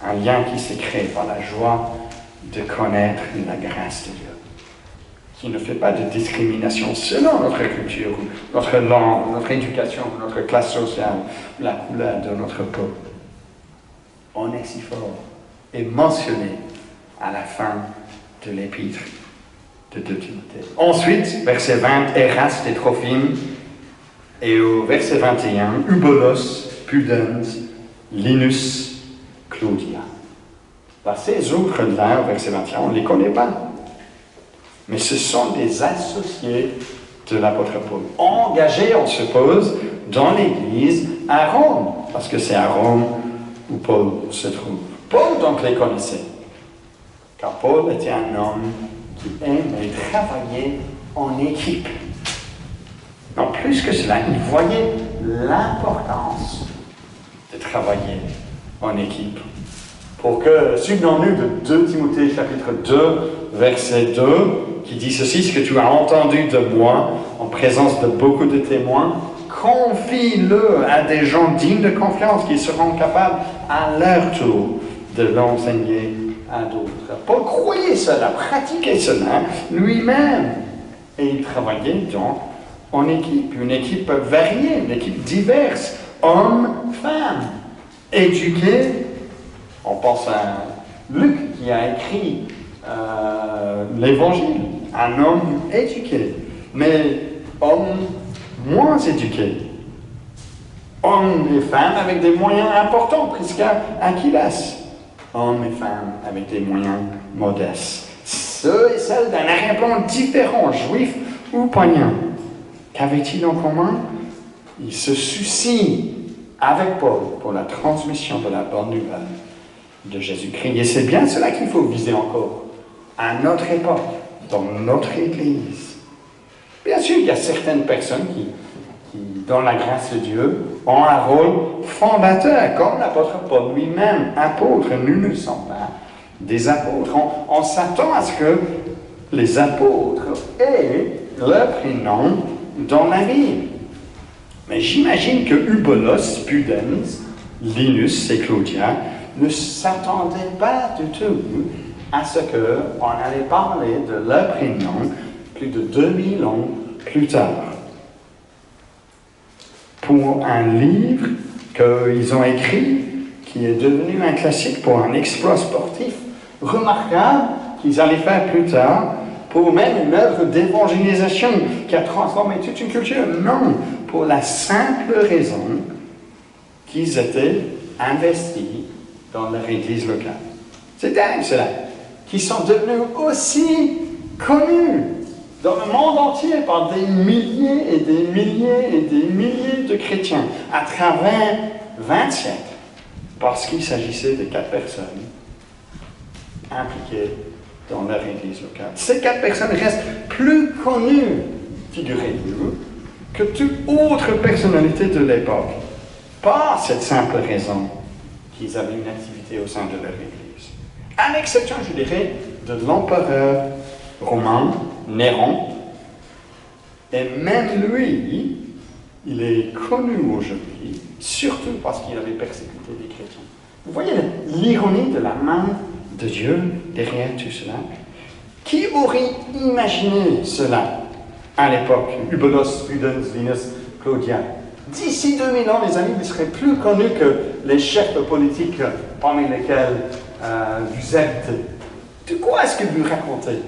Un lien qui s'est créé par la joie de connaître la grâce de Dieu, qui ne fait pas de discrimination selon notre culture, notre langue, notre éducation, notre classe sociale, la couleur de notre peau. Onésiphore est mentionné à la fin de l'épître de 2 Timothée. Ensuite, verset 20, Eraste et Trophime, et au verset 21, Eubolos, Pudens, Linus, Claudia. Ces autres-là, au verset 21, on ne les connaît pas. Mais ce sont des associés de l'apôtre Paul, engagés, on suppose, dans l'église à Rome, parce que c'est à Rome où Paul se trouve. Paul donc les connaissait, car Paul était un homme qui aimait travailler en équipe. Non, plus que cela, il voyait l'importance de travailler en équipe. Pour que, souvenons-nous de 2 Timothée chapitre 2, verset 2, qui dit ceci, ce que tu as entendu de moi, en présence de beaucoup de témoins, confie-le à des gens dignes de confiance qui seront capables à leur tour de l'enseigner à d'autres. Paul croyait cela, pratiquait cela lui-même. Et il travaillait donc en équipe, une équipe variée, une équipe diverse, hommes, femmes, éduqués. On pense à Luc qui a écrit l'Évangile, un homme éduqué, mais homme moins éduqué, Hommes et femmes avec des moyens importants, Prisca, Achillas. Hommes et femmes avec des moyens modestes. Ceux et celles d'un arrière-plan différent, juifs ou païens. Qu'avaient-ils en commun? Ils se soucient avec Paul pour la transmission de la bonne nouvelle de Jésus-Christ. Et c'est bien cela qu'il faut viser encore, à notre époque, dans notre Église. Bien sûr, il y a certaines personnes qui, dans la grâce de Dieu, ont un rôle fondateur, comme l'apôtre Paul lui-même, apôtre. Nous ne sommes pas des apôtres. On s'attend à ce que les apôtres aient leur prénom dans la Bible. Mais j'imagine que Eubulus, Pudens, Linus et Claudia ne s'attendaient pas du tout à ce qu'on allait parler de leur prénom plus de 2000 ans plus tard. Pour un livre qu'ils ont écrit, qui est devenu un classique pour un exploit sportif remarquable qu'ils allaient faire plus tard, pour même une œuvre d'évangélisation qui a transformé toute une culture. Non, pour la simple raison qu'ils étaient investis dans leur église locale. C'est dingue cela, qui sont devenus aussi connus dans le monde entier par des milliers et des milliers et des milliers de chrétiens à travers 20 siècles, parce qu'il s'agissait de 4 personnes impliquées dans leur église locale. Ces 4 personnes restent plus connues, figurez-vous, que toute autre personnalité de l'époque, par cette simple raison qu'ils avaient une activité au sein de leur église. À l'exception, je dirais, de l'empereur romain, Néron, et même lui, il est connu aujourd'hui, surtout parce qu'il avait persécuté les chrétiens. Vous voyez l'ironie de la main de Dieu derrière tout cela? Qui aurait imaginé cela à l'époque? Eubulus, Pudens, Linus, Claudia. D'ici 2000 ans, les amis, vous serez plus connus que les chefs politiques parmi lesquels vous habitez. De quoi est-ce que vous racontez?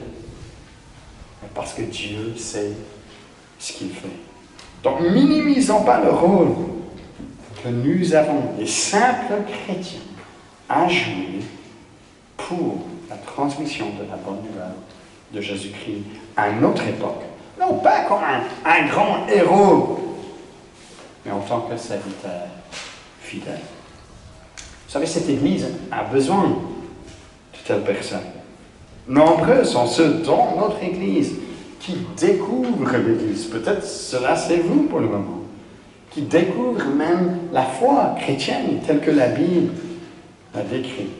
Parce que Dieu sait ce qu'il fait. Donc, minimisons pas le rôle que nous avons, les simples chrétiens, à jouer pour la transmission de la bonne nouvelle de Jésus-Christ à notre époque. Non pas comme un grand héros, mais en tant que serviteur fidèle. Vous savez, cette Église a besoin de telles personnes. Nombreux sont ceux dans notre Église qui découvrent l'Église. Peut-être cela c'est vous pour le moment. Qui découvrent même la foi chrétienne telle que la Bible la décrit.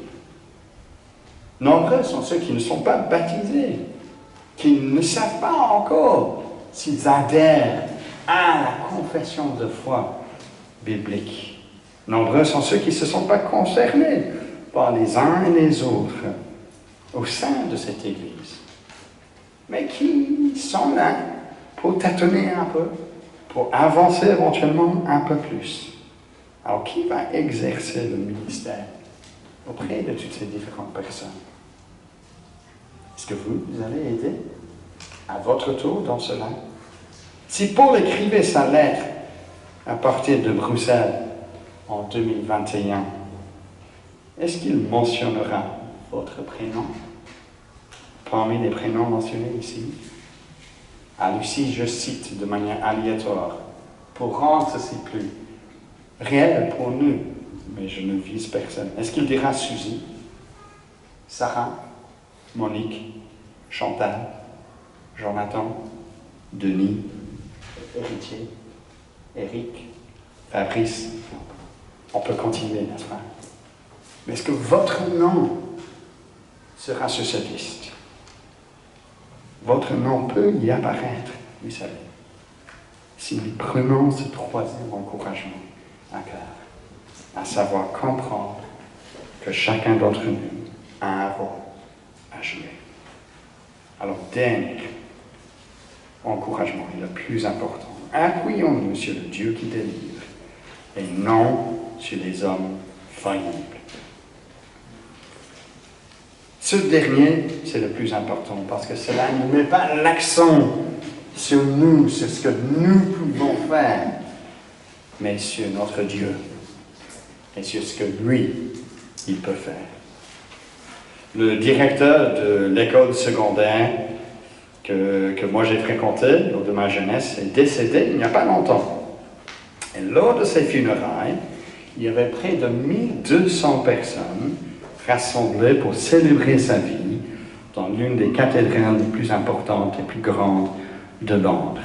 Nombreux sont ceux qui ne sont pas baptisés, qui ne savent pas encore s'ils adhèrent à la confession de foi biblique. Nombreux sont ceux qui ne se sont pas concernés par les uns et les autres au sein de cette Église, mais qui sont là pour tâtonner un peu, pour avancer éventuellement un peu plus. Alors, qui va exercer le ministère auprès de toutes ces différentes personnes? Est-ce que vous allez aider à votre tour dans cela? Si Paul écrivait sa lettre à partir de Bruxelles en 2021, est-ce qu'il mentionnera votre prénom parmi les prénoms mentionnés ici? À Lucie, je cite de manière aléatoire pour rendre ceci plus réel pour nous, mais je ne vise personne. Est-ce qu'il dira Suzy, Sarah, Monique, Chantal, Jonathan, Denis, Héritier, Eric, Fabrice? On peut continuer, n'est-ce pas? Mais est-ce que votre nom sera sur cette liste? Votre nom peut y apparaître, vous savez, si nous prenons ce troisième encouragement à cœur, à savoir comprendre que chacun d'entre nous a un rôle à jouer. Alors, dernier encouragement, et le plus important, appuyons-nous sur le Dieu qui délivre et non sur les hommes faillibles. Ce dernier, c'est le plus important parce que cela ne met pas l'accent sur nous, sur ce que nous pouvons faire mais sur notre Dieu et sur ce que lui, il peut faire. Le directeur de l'école secondaire que moi j'ai fréquenté lors de ma jeunesse est décédé il n'y a pas longtemps. Et lors de ses funérailles, il y avait près de 1200 personnes rassemblées pour célébrer sa vie dans l'une des cathédrales les plus importantes et plus grandes de Londres.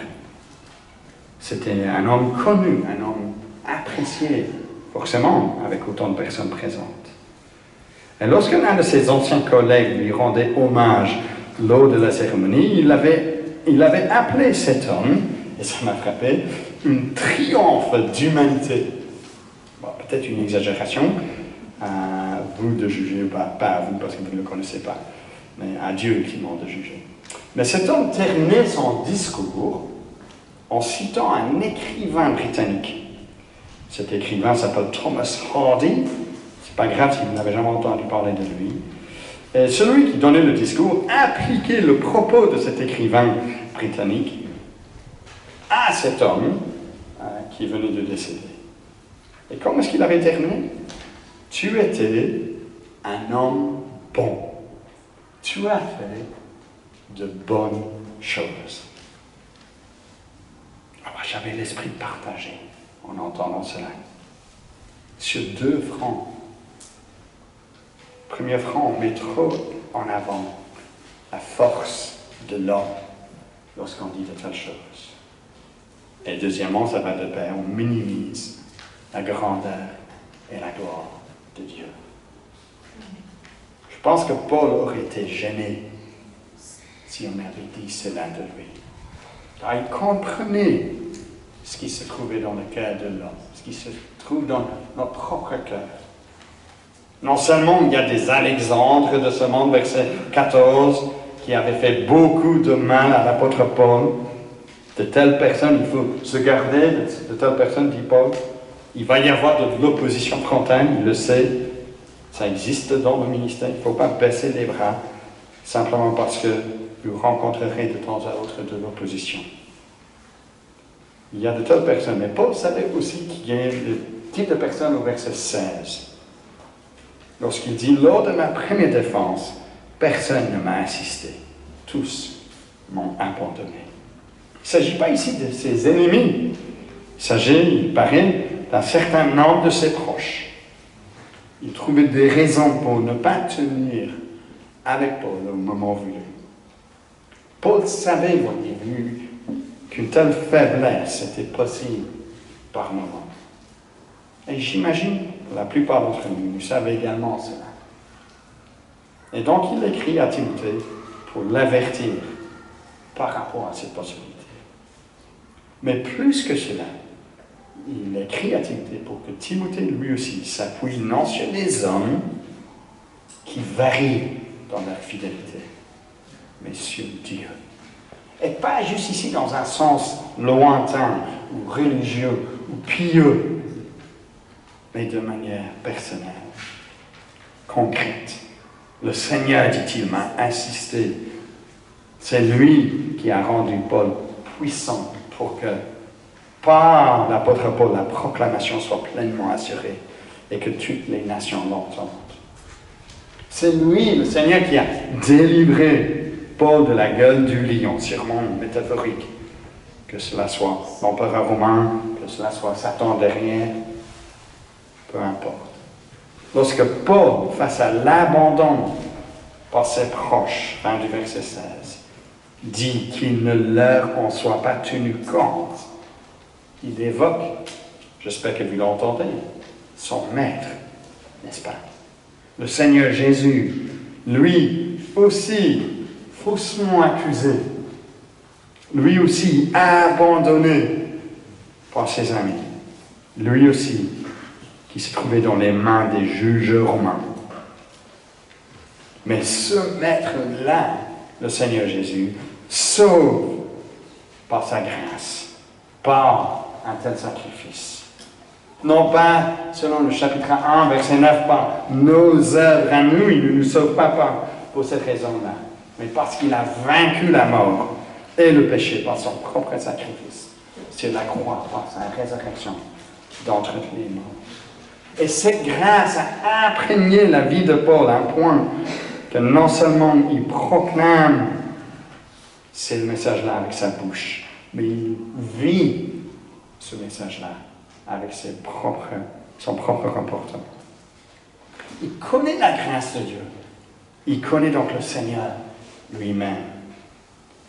C'était un homme connu, un homme apprécié, forcément, avec autant de personnes présentes. Et lorsqu'un de ses anciens collègues lui rendait hommage lors de la cérémonie, il avait appelé cet homme, et ça m'a frappé, une triomphe d'humanité. Bon, peut-être une exagération, à vous de juger, pas à vous parce que vous ne le connaissez pas, mais à Dieu ultimement de juger. Mais cet homme terminait son discours en citant un écrivain britannique. Cet écrivain s'appelle Thomas Hardy. C'est pas grave si vous n'avez jamais entendu parler de lui. Et celui qui donnait le discours appliquait le propos de cet écrivain britannique à cet homme qui venait de décéder. Et comment est-ce qu'il avait terminé? Tu étais un homme bon. Tu as fait de bonnes choses. Alors, j'avais l'esprit partagé en entendant cela. Sur 2 francs. Premier franc, on met trop en avant la force de l'homme lorsqu'on dit de telles choses. Et deuxièmement, ça va de pair, on minimise la grandeur et la gloire de Dieu. Je pense que Paul aurait été gêné si on avait dit cela de lui. Car il comprenait ce qui se trouvait dans le cœur de l'homme, ce qui se trouve dans notre propre cœur. Non seulement il y a des Alexandres de ce monde, verset 14, qui avaient fait beaucoup de mal à l'apôtre Paul. De telles personnes, il faut se garder, de telles personnes, dit Paul. Il va y avoir de l'opposition frontale, il le sait. Ça existe dans le ministère, il ne faut pas baisser les bras, simplement parce que vous rencontrerez de temps à autre de l'opposition. Il y a de telles personnes, mais Paul savait aussi qu'il y a le type de personnes au verset 16. Lorsqu'il dit, lors de ma première défense, personne ne m'a assisté. Tous m'ont abandonné. Il ne s'agit pas ici de ses ennemis. Il s'agit, il paraît, d'un certain nombre de ses proches. Il trouvait des raisons pour ne pas tenir avec Paul au moment voulu. Paul savait, voyez-vous, qu'une telle faiblesse était possible par moments. Et j'imagine que la plupart d'entre nous savaient également cela. Et donc il écrit à Timothée pour l'avertir par rapport à cette possibilité. Mais plus que cela, il écrit à Timothée pour que Timothée lui aussi s'appuie non sur des hommes qui varient dans leur fidélité, mais sur Dieu. Et pas juste ici dans un sens lointain, ou religieux, ou pieux, mais de manière personnelle, concrète. Le Seigneur, dit-il, m'a insisté. C'est lui qui a rendu Paul puissant pour que, par l'apôtre Paul, la proclamation soit pleinement assurée et que toutes les nations l'entendent. C'est lui, le Seigneur, qui a délivré Paul de la gueule du lion, sûrement métaphorique. Que cela soit l'empereur romain, que cela soit Satan derrière, peu importe. Lorsque Paul, face à l'abandon par ses proches, fin du verset 16, dit qu'il ne leur en soit pas tenu compte, il évoque, j'espère que vous l'entendez, son maître, n'est-ce pas? Le Seigneur Jésus, lui aussi, faussement accusé, lui aussi abandonné par ses amis, lui aussi qui se trouvait dans les mains des juges romains. Mais ce maître-là, le Seigneur Jésus, sauve par sa grâce, par un tel sacrifice. Non pas, selon le chapitre 1, verset 9, par nos œuvres à nous, il ne nous sauve pas pour cette raison-là, mais parce qu'il a vaincu la mort et le péché par son propre sacrifice sur la croix, par sa résurrection d'entre les morts. Et cette grâce a imprégné la vie de Paul à un point que non seulement il proclame ce message-là avec sa bouche, mais il vit ce message-là avec son propre comportement. Il connaît la grâce de Dieu. Il connaît donc le Seigneur lui-même.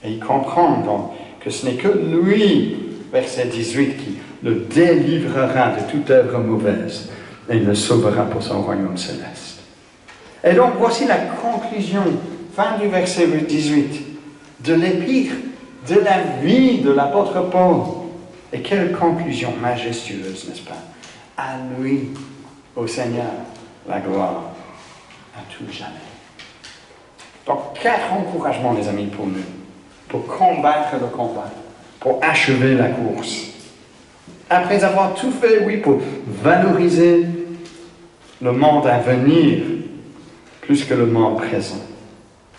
Et il comprend donc que ce n'est que lui, verset 18, qui le délivrera de toute œuvre mauvaise et le sauvera pour son royaume céleste. Et donc voici la conclusion, fin du verset 18, de l'épître, de la vie de l'apôtre Paul. Et quelle conclusion majestueuse, n'est-ce pas? À lui, au Seigneur, la gloire à tout jamais. Donc, 4 encouragements, les amis, pour nous, pour combattre le combat, pour achever la course. Après avoir tout fait, oui, pour valoriser le monde à venir, plus que le monde présent.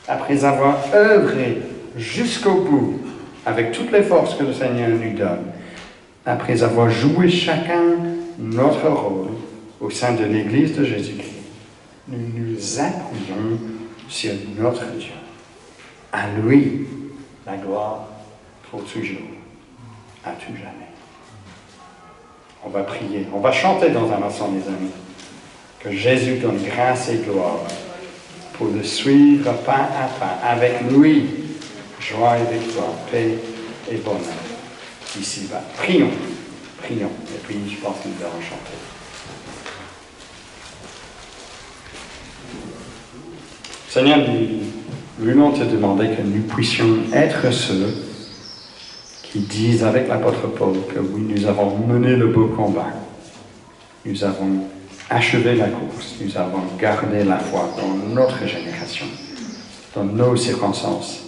Après avoir œuvré jusqu'au bout, avec toutes les forces que le Seigneur nous donne, après avoir joué chacun notre rôle au sein de l'Église de Jésus-Christ, nous nous appuyons sur notre Dieu. À lui, la gloire pour toujours, à tout jamais. On va prier, on va chanter dans un instant, les amis, que Jésus donne grâce et gloire pour le suivre pas à pas, avec lui, joie et victoire, paix et bonheur, ici-bas. Prions, et puis je pense que nous allons chanter. Seigneur, nous voulons te demander que nous puissions être ceux qui disent avec l'apôtre Paul que oui, nous avons mené le beau combat, nous avons achevé la course, nous avons gardé la foi dans notre génération, dans nos circonstances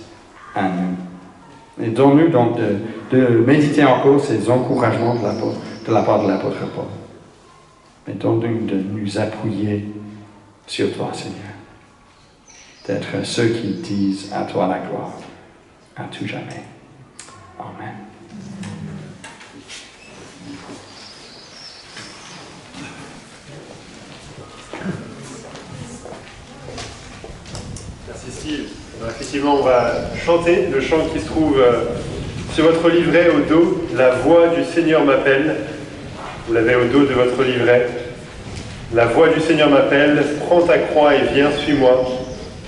à nous. Et donne-nous donc de méditer encore ces encouragements de la part de l'apôtre Paul. Mais donne-nous de nous appuyer sur toi, Seigneur. D'être ceux qui disent à toi la gloire, à tout jamais. Amen. Merci Steve. Alors, effectivement, on va chanter le chant qui se trouve sur votre livret au dos. La voix du Seigneur m'appelle. Vous l'avez au dos de votre livret. La voix du Seigneur m'appelle. Prends ta croix et viens, suis-moi.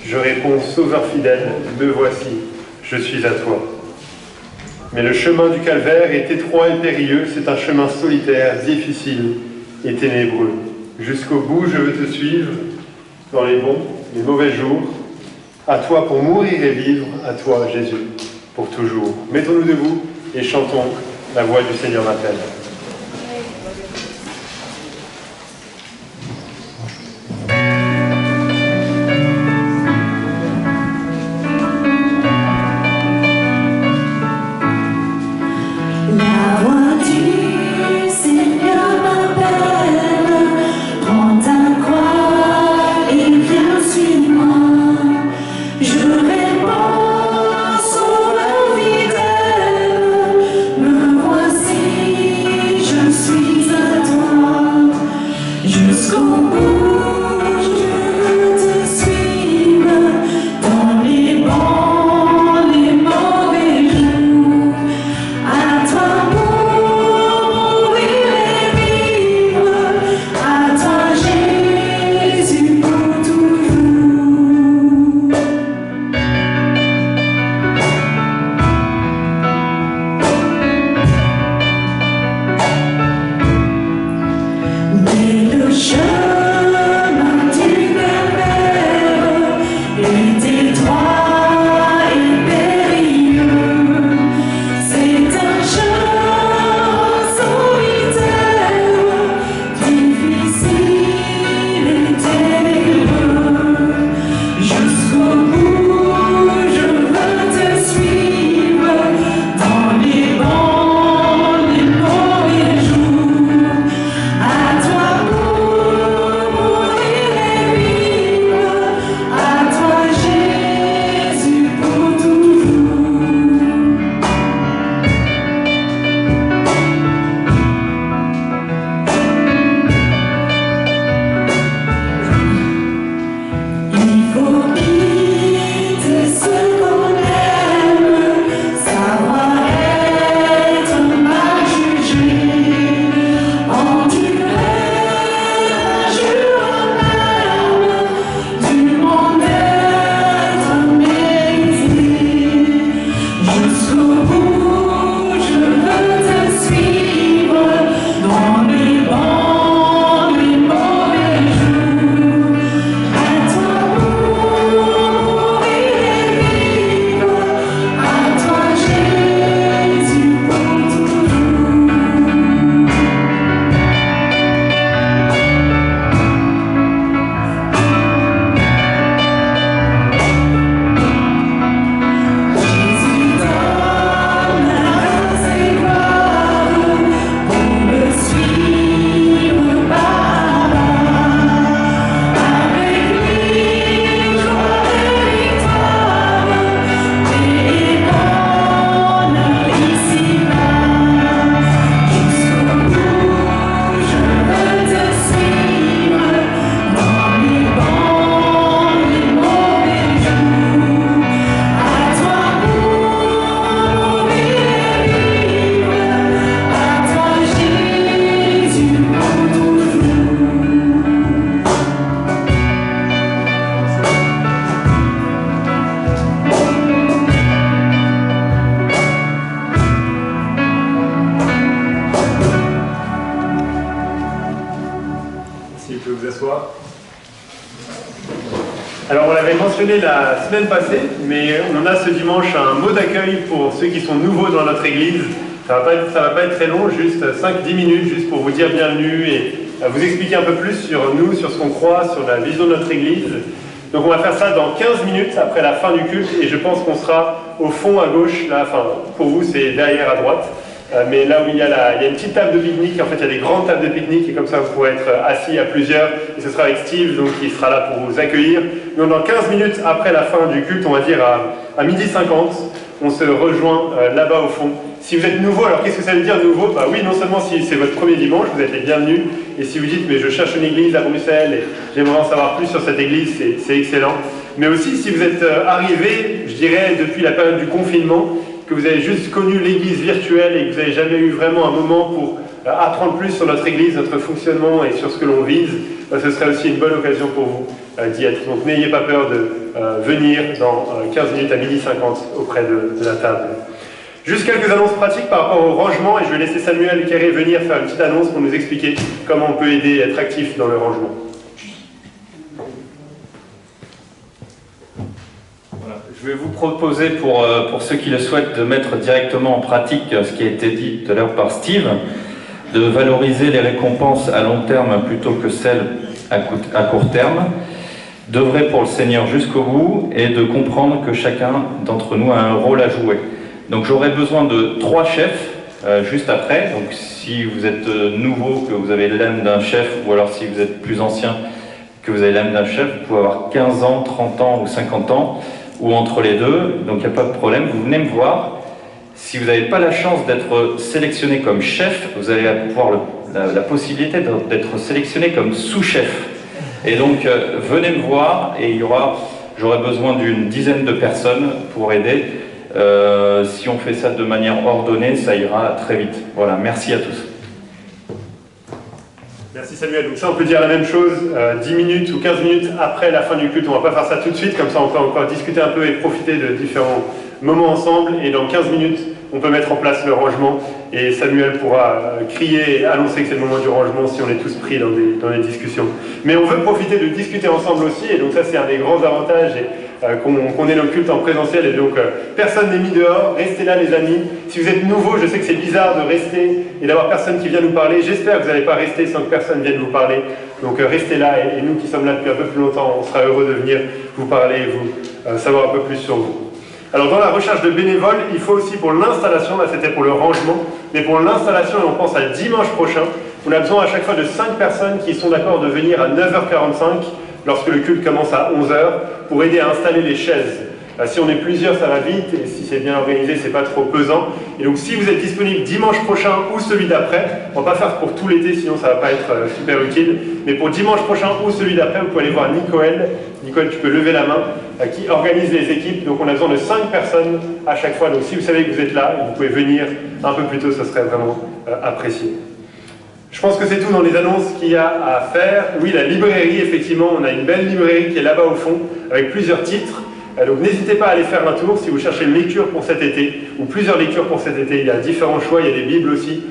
Je réponds, Sauveur fidèle, me voici, je suis à toi. Mais le chemin du calvaire est étroit et périlleux, c'est un chemin solitaire, difficile et ténébreux. Jusqu'au bout, je veux te suivre, dans les bons, les mauvais jours. À toi pour mourir et vivre, à toi, Jésus, pour toujours. Mettons-nous debout et chantons la voix du Seigneur m'appelle. Mais le chemin Vous pouvez vous asseoir. Alors on l'avait mentionné la semaine passée, mais on a ce dimanche un mot d'accueil pour ceux qui sont nouveaux dans notre église. Ça va pas être très long, juste 5-10 minutes, juste pour vous dire bienvenue et vous expliquer un peu plus sur nous, sur ce qu'on croit, sur la vision de notre église. Donc on va faire ça dans 15 minutes après la fin du culte et je pense qu'on sera au fond à gauche, là, enfin pour vous c'est derrière à droite. Mais là où il y a une petite table de pique-nique, en fait il y a des grandes tables de pique-nique et comme ça vous pourrez être assis à plusieurs et ce sera avec Steve donc qui sera là pour vous accueillir. Donc dans 15 minutes après la fin du culte, on va dire à 12h50, on se rejoint là-bas au fond. Si vous êtes nouveau, alors qu'est-ce que ça veut dire nouveau? Bah oui, non seulement si c'est votre premier dimanche, vous êtes les bienvenus, et si vous dites mais je cherche une église à Bruxelles et j'aimerais en savoir plus sur cette église, c'est excellent. Mais aussi si vous êtes arrivé, je dirais depuis la période du confinement, que vous avez juste connu l'église virtuelle et que vous n'avez jamais eu vraiment un moment pour apprendre plus sur notre église, notre fonctionnement et sur ce que l'on vise, ce serait aussi une bonne occasion pour vous d'y être. Donc n'ayez pas peur de venir dans 15 minutes à 12h50 auprès de la table. Juste quelques annonces pratiques par rapport au rangement et je vais laisser Samuel Carré venir faire une petite annonce pour nous expliquer comment on peut aider et être actif dans le rangement. Je vais vous proposer pour ceux qui le souhaitent de mettre directement en pratique ce qui a été dit tout à l'heure par Steve, de valoriser les récompenses à long terme plutôt que celles à court terme, d'œuvrer pour le Seigneur jusqu'au bout et de comprendre que chacun d'entre nous a un rôle à jouer. Donc j'aurai besoin de 3 chefs juste après, donc si vous êtes nouveau, que vous avez l'âme d'un chef, ou alors si vous êtes plus ancien, que vous avez l'âme d'un chef, vous pouvez avoir 15 ans, 30 ans ou 50 ans, ou entre les deux, donc il n'y a pas de problème, vous venez me voir. Si vous n'avez pas la chance d'être sélectionné comme chef, vous allez avoir la possibilité d'être sélectionné comme sous-chef. Et donc venez me voir et j'aurai besoin d'une dizaine de personnes pour aider. Si on fait ça de manière ordonnée, ça ira très vite. Voilà, merci à tous. Merci Samuel. Donc ça, on peut dire la même chose 10 minutes ou 15 minutes après la fin du culte. On ne va pas faire ça tout de suite, comme ça on peut encore discuter un peu et profiter de différents moments ensemble. Et dans 15 minutes, on peut mettre en place le rangement. Et Samuel pourra crier et annoncer que c'est le moment du rangement si on est tous pris dans des discussions. Mais on veut profiter de discuter ensemble aussi. Et donc ça, c'est un des grands avantages. Qu'on ait nos cultes en présentiel et donc personne n'est mis dehors, restez là les amis. Si vous êtes nouveau, je sais que c'est bizarre de rester et d'avoir personne qui vient nous parler, j'espère que vous n'allez pas rester sans que personne vienne vous parler, donc restez là et nous qui sommes là depuis un peu plus longtemps, on sera heureux de venir vous parler et vous savoir un peu plus sur vous. Alors dans la recherche de bénévoles, il faut aussi pour l'installation, là c'était pour le rangement, mais pour l'installation, et on pense à dimanche prochain, on a besoin à chaque fois de 5 personnes qui sont d'accord de venir à 9h45 lorsque le culte commence à 11h, pour aider à installer les chaises. Si on est plusieurs, ça va vite, et si c'est bien organisé, c'est pas trop pesant. Et donc si vous êtes disponible dimanche prochain ou celui d'après, on va pas faire pour tout l'été, sinon ça va pas être super utile, mais pour dimanche prochain ou celui d'après, vous pouvez aller voir Nicole. Nicole, tu peux lever la main, qui organise les équipes. Donc on a besoin de 5 personnes à chaque fois. Donc si vous savez que vous êtes là, vous pouvez venir un peu plus tôt, ça serait vraiment apprécié. Je pense que c'est tout dans les annonces qu'il y a à faire. Oui, la librairie, effectivement, on a une belle librairie qui est là-bas au fond, avec plusieurs titres. Donc n'hésitez pas à aller faire un tour si vous cherchez une lecture pour cet été, ou plusieurs lectures pour cet été. Il y a différents choix, il y a des bibles aussi,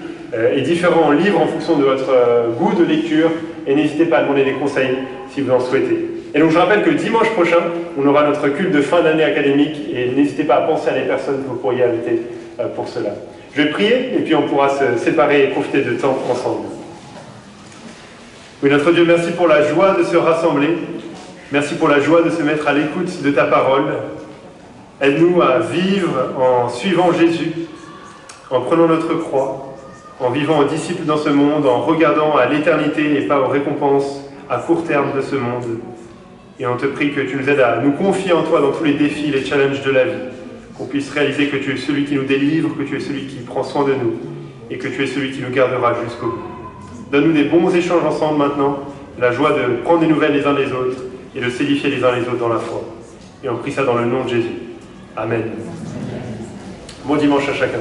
et différents livres en fonction de votre goût de lecture. Et n'hésitez pas à demander des conseils si vous en souhaitez. Et donc je rappelle que dimanche prochain, on aura notre culte de fin d'année académique, et n'hésitez pas à penser à des personnes que vous pourriez inviter pour cela. Je vais prier, et puis on pourra se séparer et profiter de temps ensemble. Oui, notre Dieu, merci pour la joie de se rassembler. Merci pour la joie de se mettre à l'écoute de ta parole. Aide-nous à vivre en suivant Jésus, en prenant notre croix, en vivant en disciples dans ce monde, en regardant à l'éternité et pas aux récompenses à court terme de ce monde. Et on te prie que tu nous aides à nous confier en toi dans tous les défis, les challenges de la vie. Qu'on puisse réaliser que tu es celui qui nous délivre, que tu es celui qui prend soin de nous et que tu es celui qui nous gardera jusqu'au bout. Donne-nous des bons échanges ensemble maintenant, la joie de prendre des nouvelles les uns des autres et de s'édifier les uns les autres dans la foi. Et on prie ça dans le nom de Jésus. Amen. Bon dimanche à chacun.